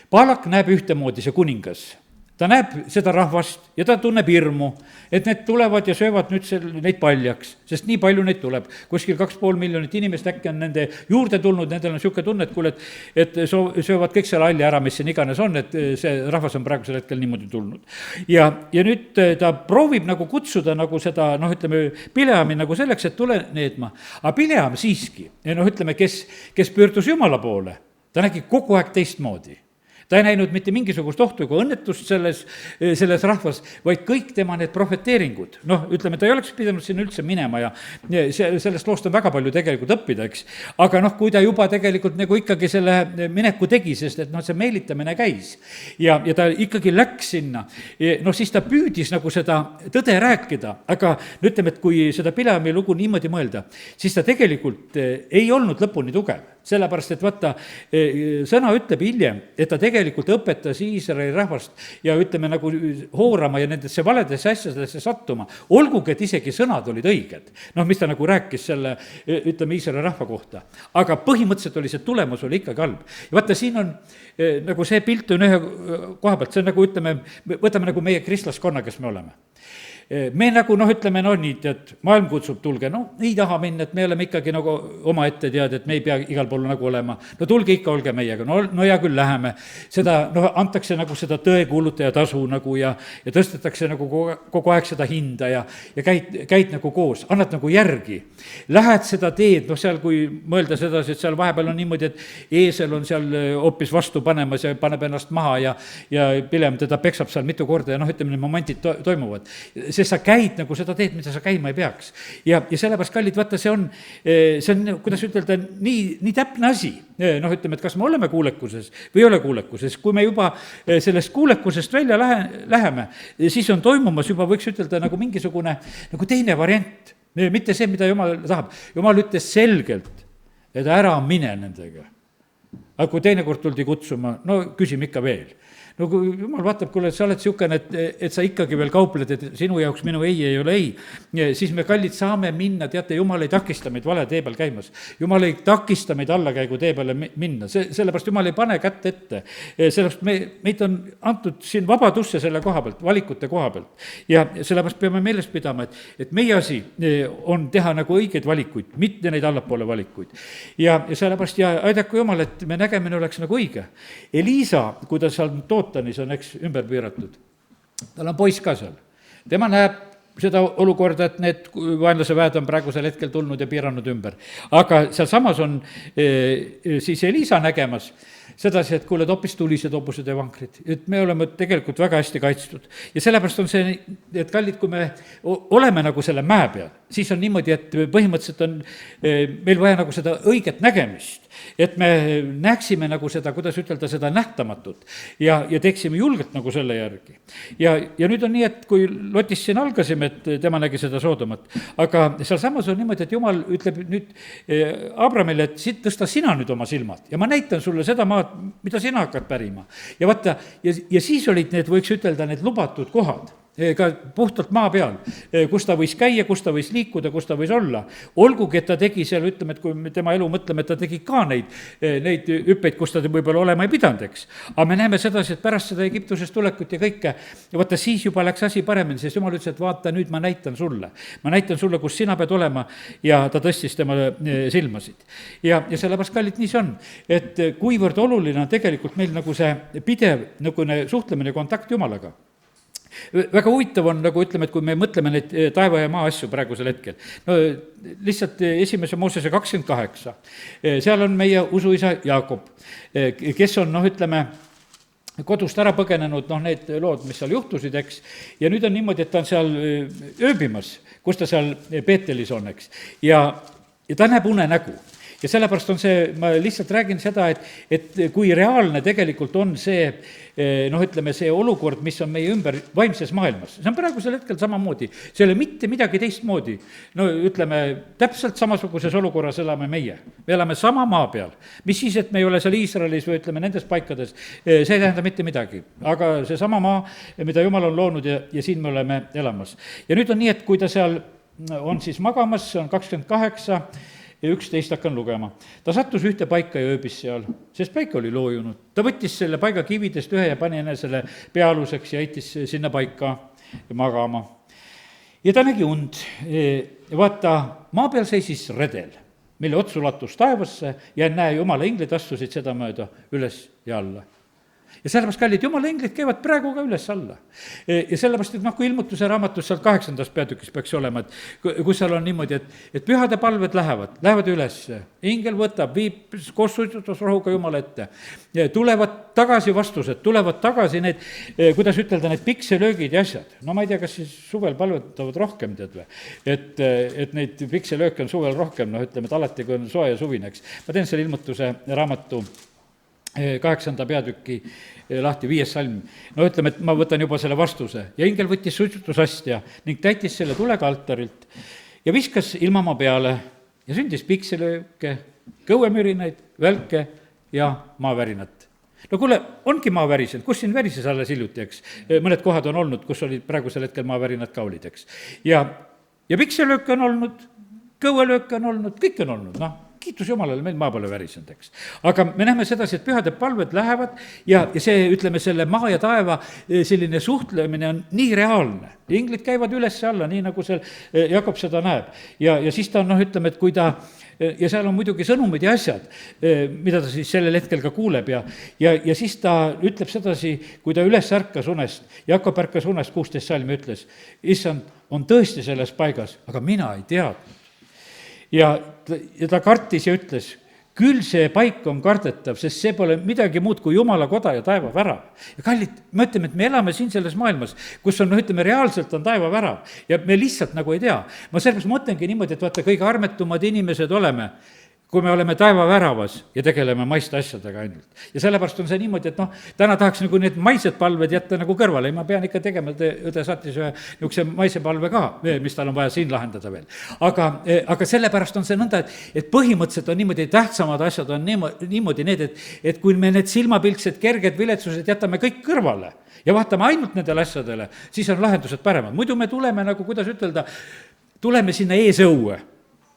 Balak näeb ühtemoodi see kuningas, ta näeb seda rahvast ja ta tunneb hirmu, et need tulevad ja söövad nüüd neid paljaks, sest nii palju neid tuleb. Kuskil 2,5 miljonit inimest äkki on nende juurde tulnud, nendel on niisugune tunne, et kuule, et söövad kõik selle halli ära, mis siin iganes on, et see rahvas on praegusel hetkel niimoodi tulnud. Ja nüüd ta proovib nagu kutsuda nagu seda, ütleme, Bileami nagu selleks, et tule needma. Aga Bileam siiski, ütleme, kes pöördus Jumala poole, ta nägi kogu aeg teistmoodi. Ta ei näinud mitte mingisugust ohtu ega õnnetust selles rahvas, vaid kõik tema need prohveteeringud. Ütleme, ta ei oleks pidanud sinna üldse minema ja sellest loost on väga palju tegelikult õppida, eks. Aga kui ta juba tegelikult nagu ikkagi selle mineku tegi, sest et see meelitamine käis ja ta ikkagi läks sinna, siis ta püüdis nagu seda tõde rääkida, aga ütleme, et kui seda Bileami lugu niimoodi mõelda, siis ta tegelikult ei olnud lõpuni tugev. Sellepärast, et vaata, sõna ütleb hiljem, et ta tegelikult õpetas Iisraeli rahvast ja ütleme nagu hoorama ja nendesse valedesse asjadesse sattuma, olgugi, et isegi sõnad olid õiged. Mis ta nagu rääkis selle, ütleme, Iisraeli rahva kohta. Aga põhimõtteliselt oli see tulemus oli ikkagi halb. Ja vaata, siin on nagu see pilt on ühe koha pealt, see on nagu, ütleme, võtame nagu meie kristlaskonna, kes me oleme. Me nagu ütleme, nii, et maailm kutsub, tulge, ei taha minna, et me oleme ikkagi nagu oma ette tead, et me ei pea igal pool nagu olema. Tulge ikka, olge meiega, hea küll, läheme. Seda, antakse nagu seda tõekuulutaja tasu nagu ja tõstetakse nagu kogu aeg seda hinda ja käid nagu koos, annad nagu järgi. Lähed seda teed, seal kui mõelda sedasi, et seal vahepeal on niimoodi, et eesel on seal hoopis vastu panemas ja paneb ennast maha ja Bileam teda peksab seal mitu korda ja ütleme, need momendid toimuvad. Sest sa käid nagu seda teed, mida sa käima ei peaks. Ja sellepärast, kallid, vaata, see on, kuidas ütelda, nii täpne asi. Ütleme, et kas me oleme kuulekuses või ei ole kuulekuses. Kui me juba sellest kuulekusest välja läheme, siis on toimumas juba, võiks ütelda, nagu mingisugune nagu teine variant. Mitte see, mida Jumal tahab. Jumal ütles selgelt, et ära mine nendega. Aga kui teinekord tuldi kutsuma, küsime ikka veel. Kui Jumal vaatab, kuule, sa oled siukene, et sa ikkagi veel kaupled, et sinu jaoks minu ei ole ei, siis me, kallid, saame minna, teate, Jumal ei takista meid vale tee peal käimas. Jumal ei takista meid allakäigu tee peale minna, sellepärast Jumal ei pane kätt ette. Sellepärast meid on antud siin vabadusse selle koha pealt, valikute koha pealt. Ja sellepärast peame meeles pidama, et meie asi on teha nagu õigeid valikuid, mitte neid allapoole valikuid. Ja sellepärast aidaku Jumal, et me nägemine oleks nagu õige. Eliisa, kui ta seal Tootanis on, ümber piiratud. Tal on poiss ka seal. Tema näeb seda olukorda, et need vaenlase väed on praegusel hetkel tulnud ja piiranud ümber. Aga seal samas on siis Eliisa nägemas sedasi, et kuule, hoopis tulised hobused ja vankrid. Et me oleme tegelikult väga hästi kaitstud. Ja sellepärast on see, et kallid, kui me oleme nagu selle mäe peal, siis on niimoodi, et põhimõtteliselt on meil vaja nagu seda õiget nägemist. Et me näeksime nagu seda, kuidas ütelda, seda nähtamatut ja teeksime julgelt nagu selle järgi. Ja nüüd on nii, et kui Lotist siin algasime, et tema nägi seda Soodomat, aga seal samas on niimoodi, et Jumal ütleb nüüd Abramile, et siit tõsta sina nüüd oma silmad ja ma näitan sulle seda maad, mida sina hakkad pärima. Ja vaata, ja siis olid need, võiks ütelda, need lubatud kohad, ka puhtalt maa peal, kus ta võis käia, kus ta võis liikuda, kus ta võis olla. Olgugi, et ta tegi seal, ütleme, et kui me tema elu mõtleme, et ta tegi ka neid hüppeid, kus ta võib-olla olema ei pidanud, eks. Aga me näeme sedasi, et pärast seda Egiptusest tulekut ja kõike, ja vaata, siis juba läks asi paremini, sest Jumal ütles, et vaata, nüüd ma näitan sulle. Ma näitan sulle, kus sina pead olema, ja ta tõstis tema silmasid. Ja sellepärast, kallid, nii see on, et kuivõrd oluline on tegelikult meil nagu see pidev nagu suhtlemine ja kontakt Jumalaga. Väga huvitav on, nagu ütleme, et kui me mõtleme neid taeva ja maa asju praegusel hetkel, lihtsalt esimese Moosese 28, seal on meie usuisa Jaakob, kes on, ütleme, kodust ära põgenenud, need lood, mis seal juhtusid, eks, ja nüüd on niimoodi, et ta on seal ööbimas, kus ta seal Peetelis on, eks, ja ta näeb unenägu. Ja sellepärast on see, ma lihtsalt räägin seda, et kui reaalne tegelikult on see, ütleme, see olukord, mis on meie ümber vaimses maailmas. See on praegusel hetkel samamoodi. See ei ole mitte midagi teistmoodi. Ütleme, täpselt samasuguses olukorras elame meie. Me elame sama maa peal. Mis siis, et me ei ole seal Iisraelis või ütleme nendes paikades, see ei tähenda mitte midagi. Aga see sama maa, mida Jumal on loonud ja siin me oleme elamas. Ja nüüd on nii, et kui ta seal on siis magamas, see on 28, 11 hakkan lugema. ta sattus ühte paika ja ööbis seal, sest päike oli loojunud. ta võttis selle paiga kividest ühe ja pani enesele peaaluseks ja heitis sinna paika magama. ja ta nägi und. vaata, maa peal seisis redel, mille ots ulatus taevasse ja näe, jumala inglid astusid sedamööda üles ja alla. ja sellepärast, kallid, jumala inglid käivad praegu ka üles-alla. ja sellepärast, et kui ilmutuse raamatus seal 8. peatükis peaks olema, et kus seal on niimoodi, et pühade palved lähevad ülesse, ingel võtab, viib koos suitsutusrohuga jumala ette, tulevad tagasi vastused, tulevad tagasi need, kuidas ütelda, need pikselöögid ja asjad. no ma ei tea, kas siis suvel palvetavad rohkem, tead või? Et neid pikselööke on suvel rohkem, ütleme, et alati, kui on soe ja suvine, eks. ma teen selle ilmutuse raamatu 8. peatüki lahti, 5. salm. no ütleme, et ma võtan juba selle vastuse. ja ingel võttis suitsutusastja ning täitis selle tulega altarilt ja viskas ilmamaa peale ja sündis pikselööke, kõuemürinaid, välke ja maavärinat. no kuule, ongi maa värisenud, kus siin värises alles hiljuti, eks. mõned kohad on olnud, kus olid praegusel hetkel maavärinad ka olid, eks. ja pikselööke on olnud, kõuelööke on olnud, kõik on olnud, kiitus Jumalale, meil maa pole värisenud, eks. aga me näeme sedasi, et pühade palved lähevad ja see, ütleme, selle maa ja taeva selline suhtlemine on nii reaalne. inglid käivad üles-alla, nii nagu seal Jakob seda näeb. ja siis ta on, ütleme, et kui ta, ja seal on muidugi sõnumid ja asjad, mida ta siis sellel hetkel ka kuuleb ja siis ta ütleb sedasi, kui ta üles ärkas unest, Jakob ärkas unest, 16 salmi ütles, issand, on tõesti selles paigas, aga mina ei teadnud. ja ta kartis ja ütles, küll see paik on kardetav, sest see pole midagi muud kui Jumala koda ja taevavärav. ja kallid, me ütleme, et me elame siin selles maailmas, kus on, ütleme, reaalselt on taevavärav ja me lihtsalt nagu ei tea. ma sellepärast mõtlengi niimoodi, et vaata, kõige armetumad inimesed oleme, kui me oleme taevaväravas ja tegeleme maiste asjadega ainult. ja sellepärast on see niimoodi, et täna tahaks nagu need maised palved jätta nagu kõrvale, ei, ma pean ikka tegema, õde saatis ühe niisuguse maise palve ka, mis tal on vaja siin lahendada veel. aga sellepärast on see nõnda, et põhimõtteliselt on niimoodi, tähtsamad asjad on niimoodi need, et kui me need silmapilksed, kerged viletsused jätame kõik kõrvale ja vaatame ainult nendele asjadele, siis on lahendused paremad. muidu me tuleme nagu, kuidas ütelda, tuleme sinna eesõue.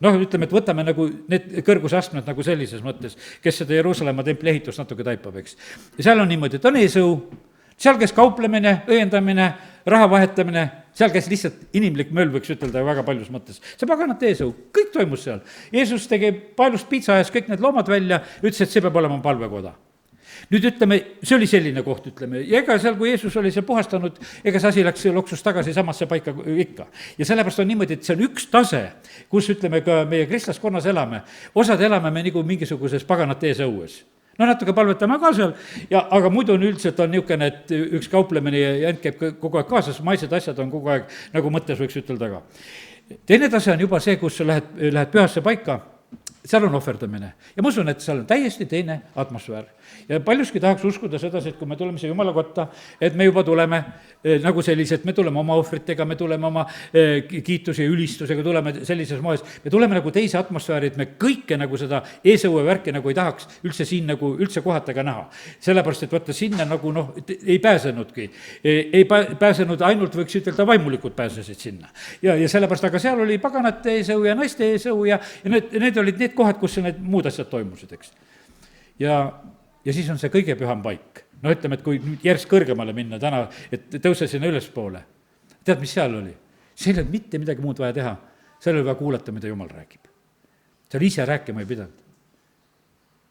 ütleme, et võtame nagu need kõrgusastmed nagu sellises mõttes, kes seda Jeruusalemma templi ehitust natuke taipab, eks. ja seal on niimoodi, et on eesõu, seal käis kauplemine, õiendamine, raha vahetamine, seal käis lihtsalt inimlik möll, võiks ütelda väga paljus mõttes. see paganate eesõu, kõik toimus seal. Jeesus tegi paelust piitsa, ajas kõik need loomad välja, ütles, et see peab olema palvekoda. nüüd ütleme, see oli selline koht, ütleme, ja ega seal, kui Jeesus oli seal puhastanud, ega see asi läks, loksus tagasi samasse paika ikka. ja sellepärast on niimoodi, et see on üks tase, kus, ütleme, ka meie kristlaskonnas elame, osad elame me nagu mingisuguses paganate eesõues. natuke palvetame ka seal, aga muidu on üldiselt on niisugune, et üks kauplemine ja jant käib kogu aeg kaasas, maised asjad on kogu aeg nagu mõttes, võiks ütelda ka. teine tase on juba see, kus sa lähed pühasse paika, seal on ohverdamine ja ma usun, et seal on täiesti teine atmosfäär. ja paljuski tahaks uskuda sedasi, et kui me tuleme siia Jumala kotta, et me juba tuleme nagu sellised, me tuleme oma ohvritega, me tuleme oma kiituse ja ülistusega, tuleme sellises moes, me tuleme nagu teise atmosfääri, et me kõike nagu seda eesõue värki nagu ei tahaks üldse siin nagu üldse kohata ka näha. sellepärast, et vaata sinna nagu ei pääsenudki, ei pääsenud ainult, võiks ütelda, vaimulikud pääsesid sinna. ja sellepärast, aga seal oli paganate eesõu ja naiste eesõu ja need olid need kohad, kus need muud asjad toimusid, eks. ja siis on see kõige püham paik. ütleme, et kui järjest kõrgemale minna täna, et tõuse sinna ülespoole. tead, mis seal oli? seal ei olnud mitte midagi muud vaja teha. seal oli vaja kuulata, mida Jumal räägib. seal ise rääkima ei pidanud.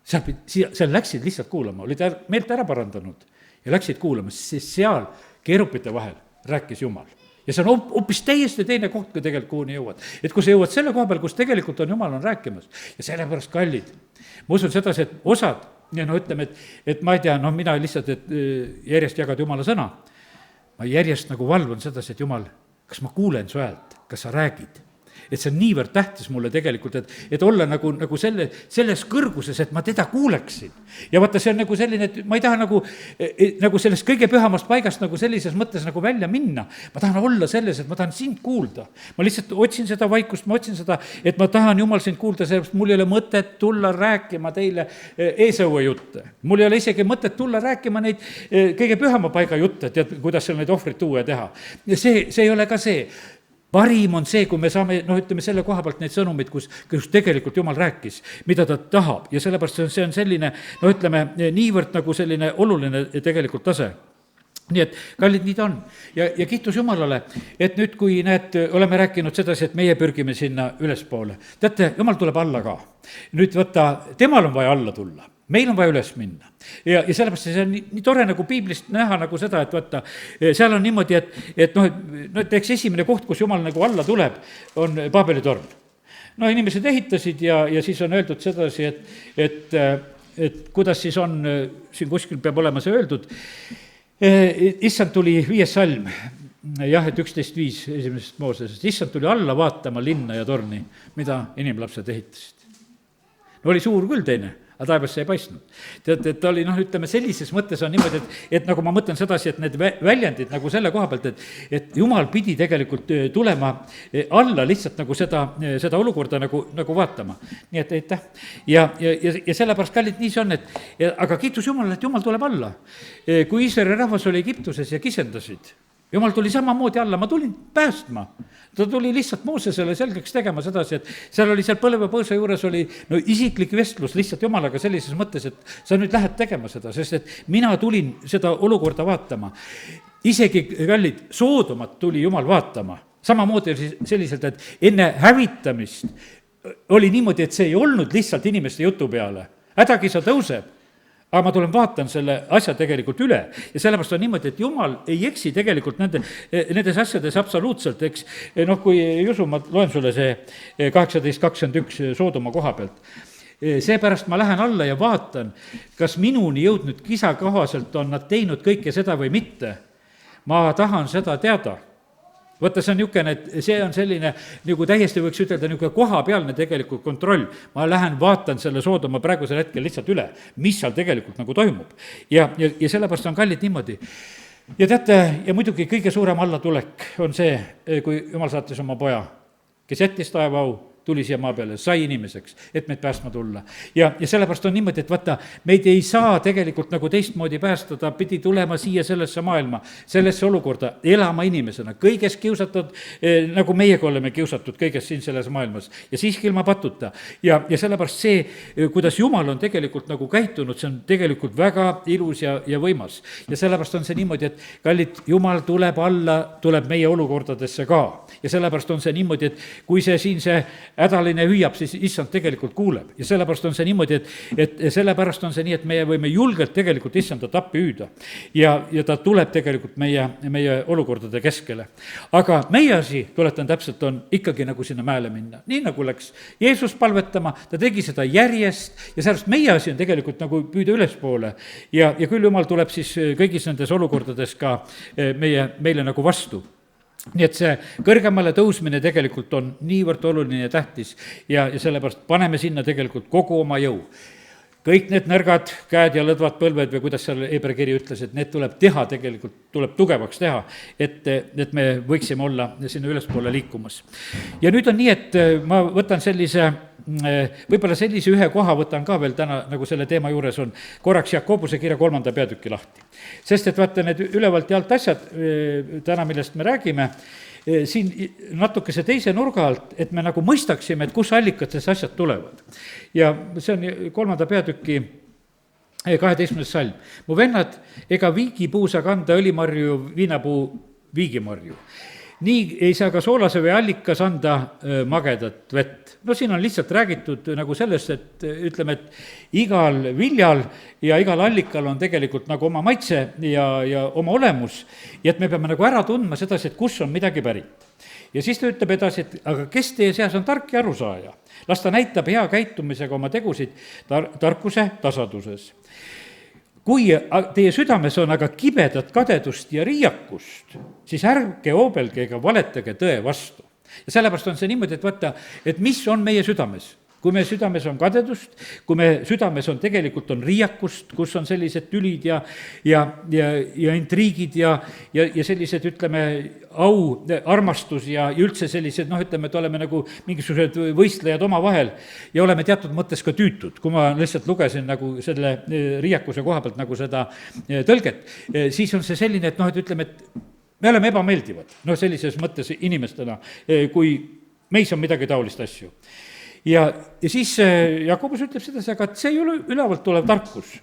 seal läksid lihtsalt kuulama, olid meelt ära parandanud ja läksid kuulama, sest seal keerupite vahel rääkis Jumal. ja see on hoopis täiesti teine koht, kui tegelikult kuhuni jõuad. et kui sa jõuad selle koha peal, kus tegelikult on Jumal on rääkimas ja sellepärast, kallid, ma usun sedasi, et osad ja ütleme, et ma ei tea, mina lihtsalt, et järjest jagad Jumala sõna, ma järjest nagu valvun sedasi, et Jumal, kas ma kuulen su häält, kas sa räägid? et see on niivõrd tähtis mulle tegelikult, et olla nagu selles kõrguses, et ma teda kuuleksin. ja vaata, see on nagu selline, et ma ei taha nagu sellest kõige pühamast paigast nagu sellises mõttes nagu välja minna. ma tahan olla selles, et ma tahan sind kuulda. ma lihtsalt otsin seda vaikust, ma otsin seda, et ma tahan, Jumal, sind kuulda, sellepärast mul ei ole mõtet tulla rääkima teile eesõue jutte. mul ei ole isegi mõtet tulla rääkima neid kõige pühama paiga jutte, tead, kuidas seal neid ohvreid tuua ja teha. ja see ei ole ka see. parim on see, kui me saame, ütleme selle koha pealt neid sõnumeid, kus tegelikult Jumal rääkis, mida ta tahab ja sellepärast see on selline, ütleme, niivõrd nagu selline oluline tegelikult tase. Nii et kallid, nii ta on. Ja kiitus Jumalale, et nüüd, kui oleme rääkinud sedasi, et meie pürgime sinna ülespoole. Teate, Jumal tuleb alla ka. Nüüd võtta, temal on vaja alla tulla. Meil on vaja üles minna. Ja sellepärast see on nii tore nagu piiblist näha nagu seda, et võtta, seal on niimoodi, et eks esimene koht, kus Jumal nagu alla tuleb, on Paabeli torn. Inimesed ehitasid ja siis on öeldud sedasi, et kuidas siis on, siin kuskil peab olema see öeldud, issand tuli 5. salm, jah, et 11.5 esimesest Moosesest, issand tuli alla vaatama linna ja torni, mida inimlapsed ehitasid. Oli suur küll teine, aga taevasse ei paistnud. Tead, et oli, ütleme, sellises mõttes on niimoodi, et nagu ma mõtlen sedasi, et need väljendid nagu selle koha pealt, et Jumal pidi tegelikult tulema alla lihtsalt nagu seda olukorda nagu vaatama. Nii et aitäh. Ja sellepärast, kallid, nii see on, aga kiitus Jumalale, et Jumal tuleb alla. Kui Iisraeli rahvas oli Egiptuses ja kisendasid, Jumal tuli samamoodi alla, ma tulin päästma. Ta tuli lihtsalt Moosesele selgeks tegema sedasi, et seal põlvepõõsa juures oli isiklik vestlus lihtsalt Jumalaga sellises mõttes, et sa nüüd lähed tegema seda, sest et mina tulin seda olukorda vaatama. Isegi, kallid, Soodomat tuli Jumal vaatama. Samamoodi selliselt, et enne hävitamist oli niimoodi, et see ei olnud lihtsalt inimeste jutu peale. Hädakisa tõuseb. Aga ma tulen vaatan selle asja tegelikult üle ja sellepärast on niimoodi, et Jumal ei eksi tegelikult nendes asjades absoluutselt, eks. Kui Jusu, ma loen sulle see 18.21 Soodoma koha pealt. Seepärast ma lähen alla ja vaatan, kas minuni jõudnud kisa kohaselt on nad teinud kõike seda või mitte. Ma tahan seda teada. Võtta, see on niisugune, et see on selline, nagu täiesti võiks ütelda, niisugune kohapealne tegelikult kontroll. Ma lähen vaatan selle Soodoma praegusel hetkel lihtsalt üle, mis seal tegelikult nagu toimub. Ja sellepärast on kallid niimoodi. Ja teate, ja muidugi kõige suurem allatulek on see, kui Jumal saatis oma poja, kes jättis taeva au, tuli siia maa peale, sai inimeseks, et meid päästma tulla. Ja sellepärast on niimoodi, et vaata, meid ei saa tegelikult nagu teistmoodi päästada, pidi tulema siia sellesse maailma, sellesse olukorda, elama inimesena, kõiges kiusatud, nagu meiega oleme kiusatud kõiges siin selles maailmas ja siiski ilma patuta. Ja sellepärast see, kuidas Jumal on tegelikult nagu käitunud, see on tegelikult väga ilus ja võimas. Ja sellepärast on see niimoodi, et kallid, Jumal tuleb alla, tuleb meie olukordadesse ka. Ja sellepärast on see niimoodi, et kui see siin see hädaline hüüab, siis issand tegelikult kuuleb. Ja sellepärast on see niimoodi, et sellepärast on see nii, et meie võime julgelt tegelikult issandat appi hüüda. Ja ta tuleb tegelikult meie olukordade keskele. Aga meie asi, tuletan täpselt, on ikkagi nagu sinna mäele minna. Nii nagu läks Jeesus palvetama, ta tegi seda järjest ja sellest meie asi on tegelikult nagu püüda ülespoole. Ja küll Jumal tuleb siis kõigis nendes olukordades ka meile nagu vastu. Nii et see kõrgemale tõusmine tegelikult on niivõrd oluline ja tähtis ja sellepärast paneme sinna tegelikult kogu oma jõu. Kõik need nõrgad käed ja lõdvad põlved või kuidas seal Hebra kiri ütles, et need tuleb teha tegelikult, tuleb tugevaks teha, et me võiksime olla sinna ülespoole liikumas. Ja nüüd on nii, et ma võtan võib-olla sellise ühe koha võtan ka veel täna, nagu selle teema juures on, korraks Jakobuse kirja 3. peatüki lahti. Sest et vaata need ülevalt ja alt asjad täna, millest me räägime, siin natukese teise nurga alt, et me nagu mõistaksime, et kus allikatest asjad tulevad. Ja see on 3. peatüki 12. salm. Mu vennad, ega viigipuu saa kanda õlimarju, viinapuu viigimarju. Nii ei saa ka soolase või allikas anda magedat vett. Siin on lihtsalt räägitud nagu sellest, et ütleme, et igal viljal ja igal allikal on tegelikult nagu oma maitse ja oma olemus. Ja et me peame nagu ära tundma sedasi, et kus on midagi pärit. Ja siis ta ütleb edasi, et aga kes teie seas on tark ja arusaaja? Las ta näitab hea käitumisega oma tegusid tarkuse tasaduses. Kui teie südames on aga kibedat kadedust ja riiakust, siis ärge hoobelge ega valetage tõe vastu. Ja sellepärast on see niimoodi, et vaata, et mis on meie südames. Kui meie südames on kadedust, kui meie südames on tegelikult on riiakust, kus on sellised tülid ja intriigid ja sellised, ütleme, au, armastus ja üldse sellised, ütleme, et oleme nagu mingisugused võistlejad oma vahel ja oleme teatud mõttes ka tüütud. Kui ma lihtsalt lugesin nagu selle riiakuse koha pealt nagu seda tõlget, siis on see selline, et ütleme, et me oleme ebameeldivad, sellises mõttes inimestena, kui meis on midagi taolist asju. ja siis Jakobus ütleb sedasi, aga et see ei ole ülevalt tulev tarkus,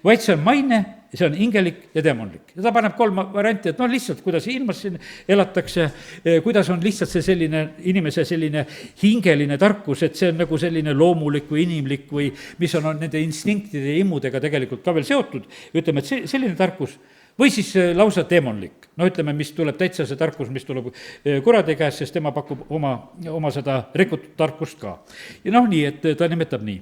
vaid see on maine, see on hingelik ja demonlik. Ja ta paneb 3 varianti, et lihtsalt, kuidas ilmas siin elatakse, kuidas on lihtsalt see selline inimese selline hingeline tarkus, et see on nagu selline loomulik või inimlik või mis on nende instinktide ja immudega tegelikult ka veel seotud, ütleme, et selline tarkus, või siis lausa demonlik, ütleme, mis tuleb täitsa see tarkus, mis tuleb kuradi käest, sest tema pakub oma seda rikutud tarkust ka. Ja nii, et ta nimetab nii.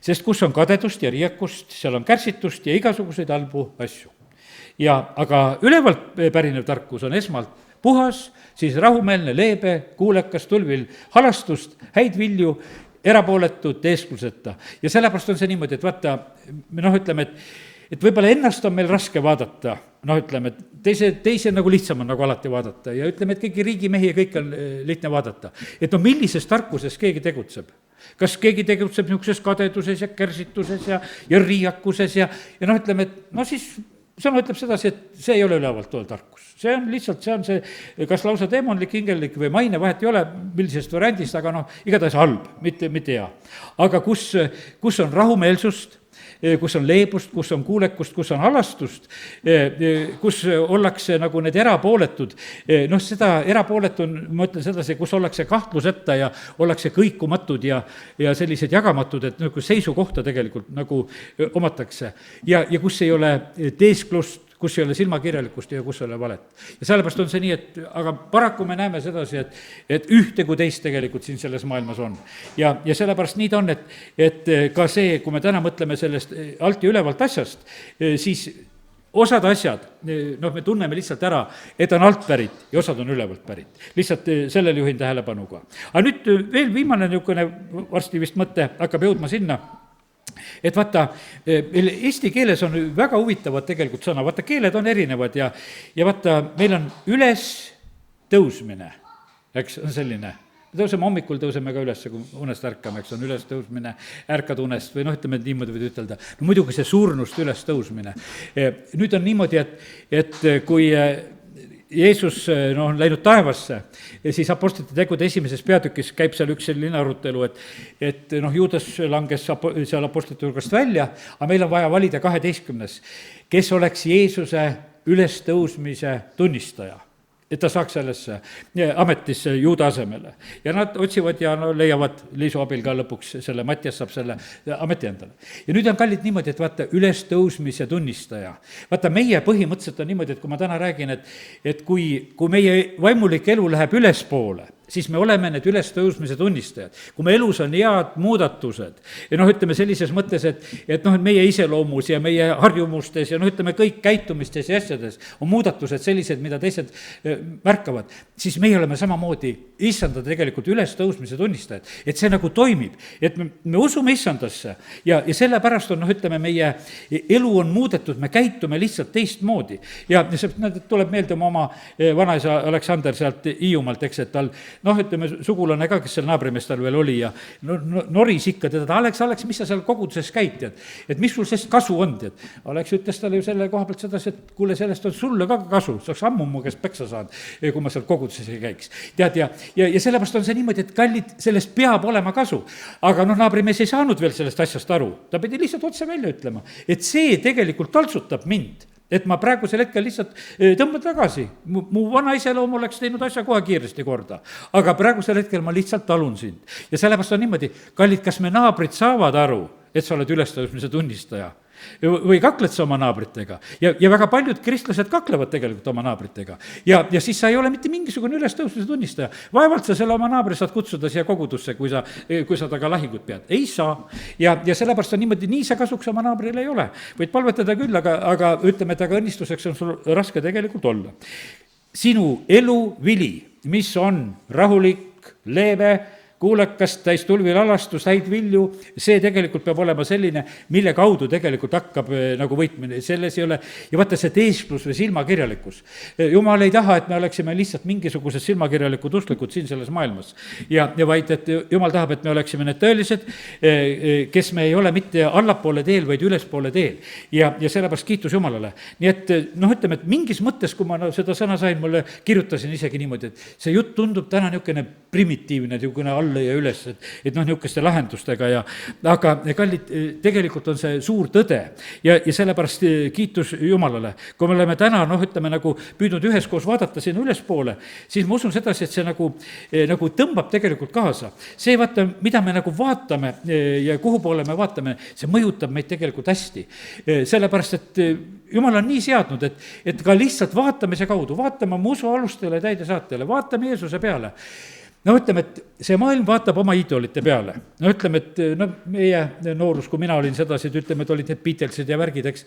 Sest kus on kadedust ja riiekust, seal on kärsitust ja igasuguseid halbu asju. Aga ülevalt pärinev tarkus on esmalt puhas, siis rahumeelne, leebe, kuulekas, tulvil halastust, häid vilju, erapooletut, eeskluseta. Ja sellepärast on see niimoodi, et vaata, ütleme, et võib-olla ennast on meil raske vaadata, ütleme, et teise nagu lihtsam on nagu alati vaadata ja ütleme, et kõiki riigimehi ja kõik on lihtne vaadata. Et millises tarkuses keegi tegutseb. Kas keegi tegutseb niisuguses kadeduses ja kärsituses ja riiakuses ja ütleme, et siis sõna ütleb sedasi, et see ei ole ülevalt tulev tarkus. See on lihtsalt, see on see, kas lausa demonlik, hingelik või maine, vahet ei ole, millisest variandist, aga igatahes halb, mitte hea. Aga kus on rahumeelsust, kus on leebust, kus on kuulekust, kus on halastust, kus ollakse nagu need erapooletud, seda erapooletu on, ma ütlen sedasi, kus ollakse kahtluseta ja ollakse kõikumatud ja sellised jagamatud, et nagu seisukohta tegelikult nagu omatakse ja kus ei ole teesklust, kus ei ole silmakirjalikkust ja kus ei ole valet. Ja sellepärast on see nii, et aga paraku me näeme sedasi, et ühte kui teist tegelikult siin selles maailmas on. Ja sellepärast nii ta on, et ka see, kui me täna mõtleme sellest alt ja ülevalt asjast, siis osad asjad, me tunneme lihtsalt ära, et on alt pärit ja osad on ülevalt pärit. Lihtsalt sellele juhin tähelepanu ka. Aga nüüd veel viimane niisugune varsti vist mõte hakkab jõudma sinna, et vaata, meil eesti keeles on väga huvitavad tegelikult sõna, vaata, keeled on erinevad ja vaata, meil on üles tõusmine, eks, on selline. Tõuseme hommikul, tõuseme ka üles, kui unest ärkame, eks on üles tõusmine, ärkad unest või ütleme, et niimoodi võid ütelda. Muidugi see surnust üles tõusmine. Nüüd on niimoodi, et kui Jeesus on läinud taevasse ja siis apostlite tegude 1. peatükis käib seal üks selline arutelu, et Juudas langes seal apostlite hulgast välja, aga meil on vaja valida 12, kes oleks Jeesuse ülestõusmise tunnistaja, et ta saaks sellesse ametisse Juuda asemele. Ja nad otsivad ja leiavad Liisu abil ka lõpuks selle, Mattias saab selle ameti endale. Ja nüüd on kallid niimoodi, et vaata, ülestõusmise tunnistaja. Vaata, meie põhimõtteliselt on niimoodi, et kui ma täna räägin, et kui meie vaimulik elu läheb ülespoole, siis me oleme need ülestõusmise tunnistajad. Kui me elus on head muudatused ja ütleme sellises mõttes, et meie iseloomus ja meie harjumustes ja ütleme kõik käitumistes ja asjades on muudatused sellised, mida teised märkavad, siis meie oleme samamoodi issanda tegelikult ülestõusmise tunnistajad. Et see nagu toimib, et me usume issandasse ja sellepärast on, ütleme, meie elu on muudetud, me käitume lihtsalt teistmoodi. Ja see tuleb meelde oma vanaisa Aleksander sealt Hiiumaalt, eks, et tal ütleme, sugulane ka, kes seal naabrimeestel veel oli ja noris ikka teda, Aleks, mis sa seal koguduses käid, et mis sul sest kasu on, Aleks ütles talle ju selle koha pealt sedasi, et kuule, sellest on sulle ka kasu, saaks ammu mu käest peksa saanud, kui ma seal koguduses ei käiks. Tead, ja sellepärast on see niimoodi, et kallid, sellest peab olema kasu. Aga naabrimees ei saanud veel sellest asjast aru, ta pidi lihtsalt otse välja ütlema, et see tegelikult taltsutab mind. Et ma praegusel hetkel lihtsalt tõmban tagasi. Mu vana iseloom oleks teinud asja kohe kiiresti korda. Aga praegusel hetkel ma lihtsalt talun sind. Ja sellepärast on niimoodi, kallid, kas me naabrid saavad aru, et sa oled ülestõusmise tunnistaja? Või kakled sa oma naabritega ja väga paljud kristlased kaklevad tegelikult oma naabritega ja siis sa ei ole mitte mingisugune ülestõusmise tunnistaja. Vaevalt sa selle oma naabri saad kutsuda siia kogudusse, kui sa taga lahingut pead. Ei saa. Ja sellepärast on niimoodi, nii sa kasuks oma naabrile ei ole. Võid palvetada küll, aga ütleme, et aga õnnistuseks on sul raske tegelikult olla. Sinu elu vili, mis on rahulik, leebe, kuulekas, täis tulvilalastust, häid vilju, see tegelikult peab olema selline, mille kaudu tegelikult hakkab nagu võitmine, selles ei ole, ja vaata see teesklus või silmakirjalikkus. Jumal ei taha, et me oleksime lihtsalt mingisugused silmakirjalikud usklikud siin selles maailmas. ja vaid, et Jumal tahab, et me oleksime need tõelised, kes me ei ole mitte allapoole teel, vaid ülespoole teel. ja sellepärast kiitus Jumalale. nii et ütleme, et mingis mõttes, kui ma seda sõna sain, mulle kirjutasin isegi niimoodi, et see jutt tundub täna niisugune primitiivne, niisugune alla ja üles, et niisuguste lahendustega aga kallid, tegelikult on see suur tõde ja sellepärast kiitus Jumalale. kui me oleme täna, ütleme nagu püüdnud üheskoos vaadata sinna ülespoole, siis ma usun sedasi, et see nagu tõmbab tegelikult kaasa. See vaata, mida me nagu vaatame ja kuhu poole me vaatame, see mõjutab meid tegelikult hästi. Sellepärast, et Jumal on nii seadnud, et ka lihtsalt vaatamise kaudu, vaatame oma usu alustele ja täidesaatele, vaatame Jeesuse peale. Ütleme, et see maailm vaatab oma iidolite peale. Ütleme, et meie noorus, kui mina olin sedasi, et ütleme, et olid need Beatlesid ja värgid, eks.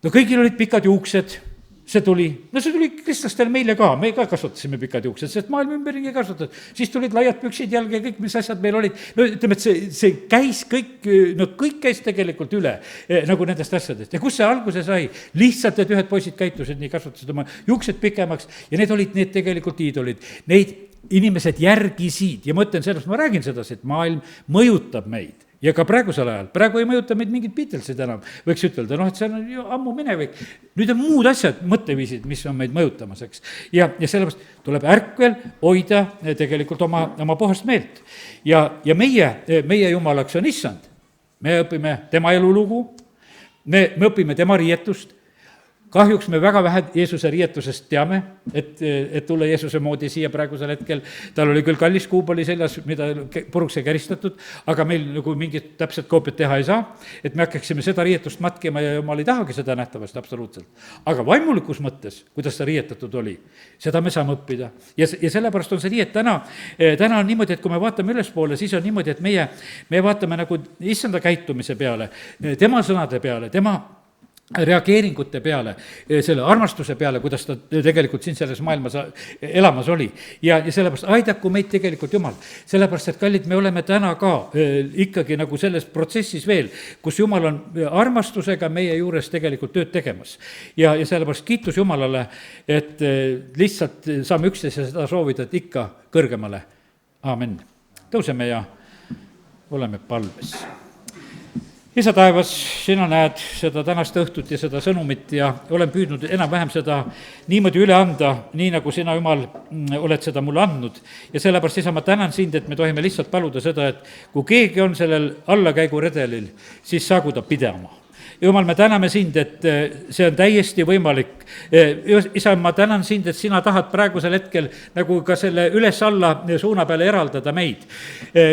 Kõigil olid pikad juuksed, see tuli kristlastel meile ka, me ka kasvatasime pikad juuksed, sest maailm ümberringi kasvatas. Siis tulid laiad püksid jalga ja kõik, mis asjad meil olid. Ütleme, et see käis kõik käis tegelikult üle nagu nendest asjadest. Ja kus see alguse sai? Lihtsalt, et ühed poisid käitusid nii, kasvatasid oma juuksed pikemaks ja need olid need tegelikult iidolid. Neid inimesed järgisid ja ma ütlen sellest, ma räägin sedasi, et maailm mõjutab meid. Ja ka praegusel ajal, praegu ei mõjuta meid mingid Beatlesid enam, võiks ütelda, et see on ju ammu minevik. Nüüd on muud asjad, mõtteviisid, mis on meid mõjutamas, eks. Ja sellepärast tuleb ärkvel hoida tegelikult oma puhast meelt. Ja meie Jumalaks on Issand. Me õpime tema elulugu, me õpime tema riietust. Kahjuks me väga vähe Jeesuse riietusest teame, et tulla Jeesuse moodi siia praegusel hetkel. Tal oli küll kallis kuub oli seljas, mida puruks ei käristatud, aga meil nagu mingit täpselt koopiat teha ei saa, et me hakkaksime seda riietust matkima ja Jumal ei tahagi seda nähtavast absoluutselt. Aga vaimulikus mõttes, kuidas ta riietatud oli, seda me saame õppida. Ja sellepärast on see nii, et täna on niimoodi, et kui me vaatame ülespoole, siis on niimoodi, et me vaatame nagu Issanda käitumise peale, tema sõnade peale, tema reageeringute peale, selle armastuse peale, kuidas ta tegelikult siin selles maailmas elamas oli. Ja sellepärast aidaku meid tegelikult Jumal. Sellepärast, et kallid, me oleme täna ka ikkagi nagu selles protsessis veel, kus Jumal on armastusega meie juures tegelikult tööd tegemas. Ja sellepärast kiitus Jumalale, et lihtsalt saame üksteise seda soovida, et ikka kõrgemale. Aamen. Tõuseme ja oleme palves. Isa taevas, sina näed seda tänast õhtut ja seda sõnumit ja olen püüdnud enam-vähem seda niimoodi üle anda, nii nagu sina, Jumal, oled seda mulle andnud. Ja sellepärast, isa, ma tänan sind, et me tohime lihtsalt paluda seda, et kui keegi on sellel allakäiguredelil, siis saagu ta pidama. Jumal, me täname sind, et see on täiesti võimalik. Isa, ma tänan sind, et sina tahad praegusel hetkel nagu ka selle üles-alla suuna peale eraldada meid.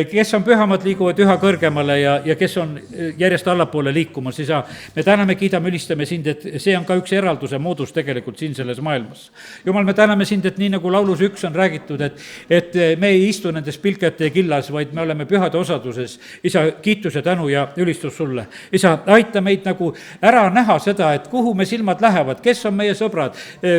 Kes on pühamad, liiguvad üha kõrgemale ja kes on järjest allapoole liikumas, isa, me täname, kiidame, ülistame sind, et see on ka üks eralduse moodus tegelikult siin selles maailmas. Jumal, me täname sind, et nii nagu laulus 1 on räägitud, et me ei istu nendes pilkete killas, vaid me oleme pühade osaduses. Isa, kiitus ja tänu ja ülistus sulle. Isa, aita meid nagu ära näha seda, et kuhu me silmad lähevad, kes on meie sõbrad,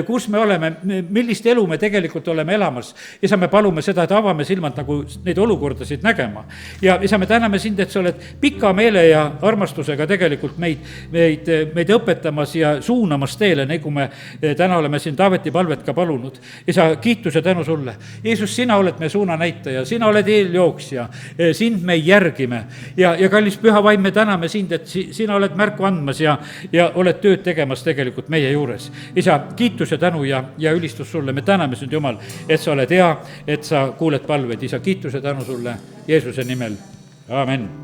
kus me oleme, millist elu me tegelikult oleme elamas. Isa, me palume seda, et avame silmad nagu neid olukordasid nägema. Ja isa, me täname sind, et sa oled pika meele ja armastusega tegelikult meid õpetamas ja suunamas teele, nagu me täna oleme siin Taaveti palvet ka palunud. Isa, kiitus ja tänu sulle. Jeesus, sina oled meie suunanäitaja, sina oled eeljooksja, sind me järgime ja kallis püha vaim, me täname sind, et sina oled märku andmas ja oled tööd tegemas tegelikult meie juures. Isa, kiitus ja tänu ja ülistus sulle. Me täname sind, Jumal, et sa oled hea, et sa kuuled palveid. Isa, kiitus ja tänu sulle Jeesuse nimel. Aamen.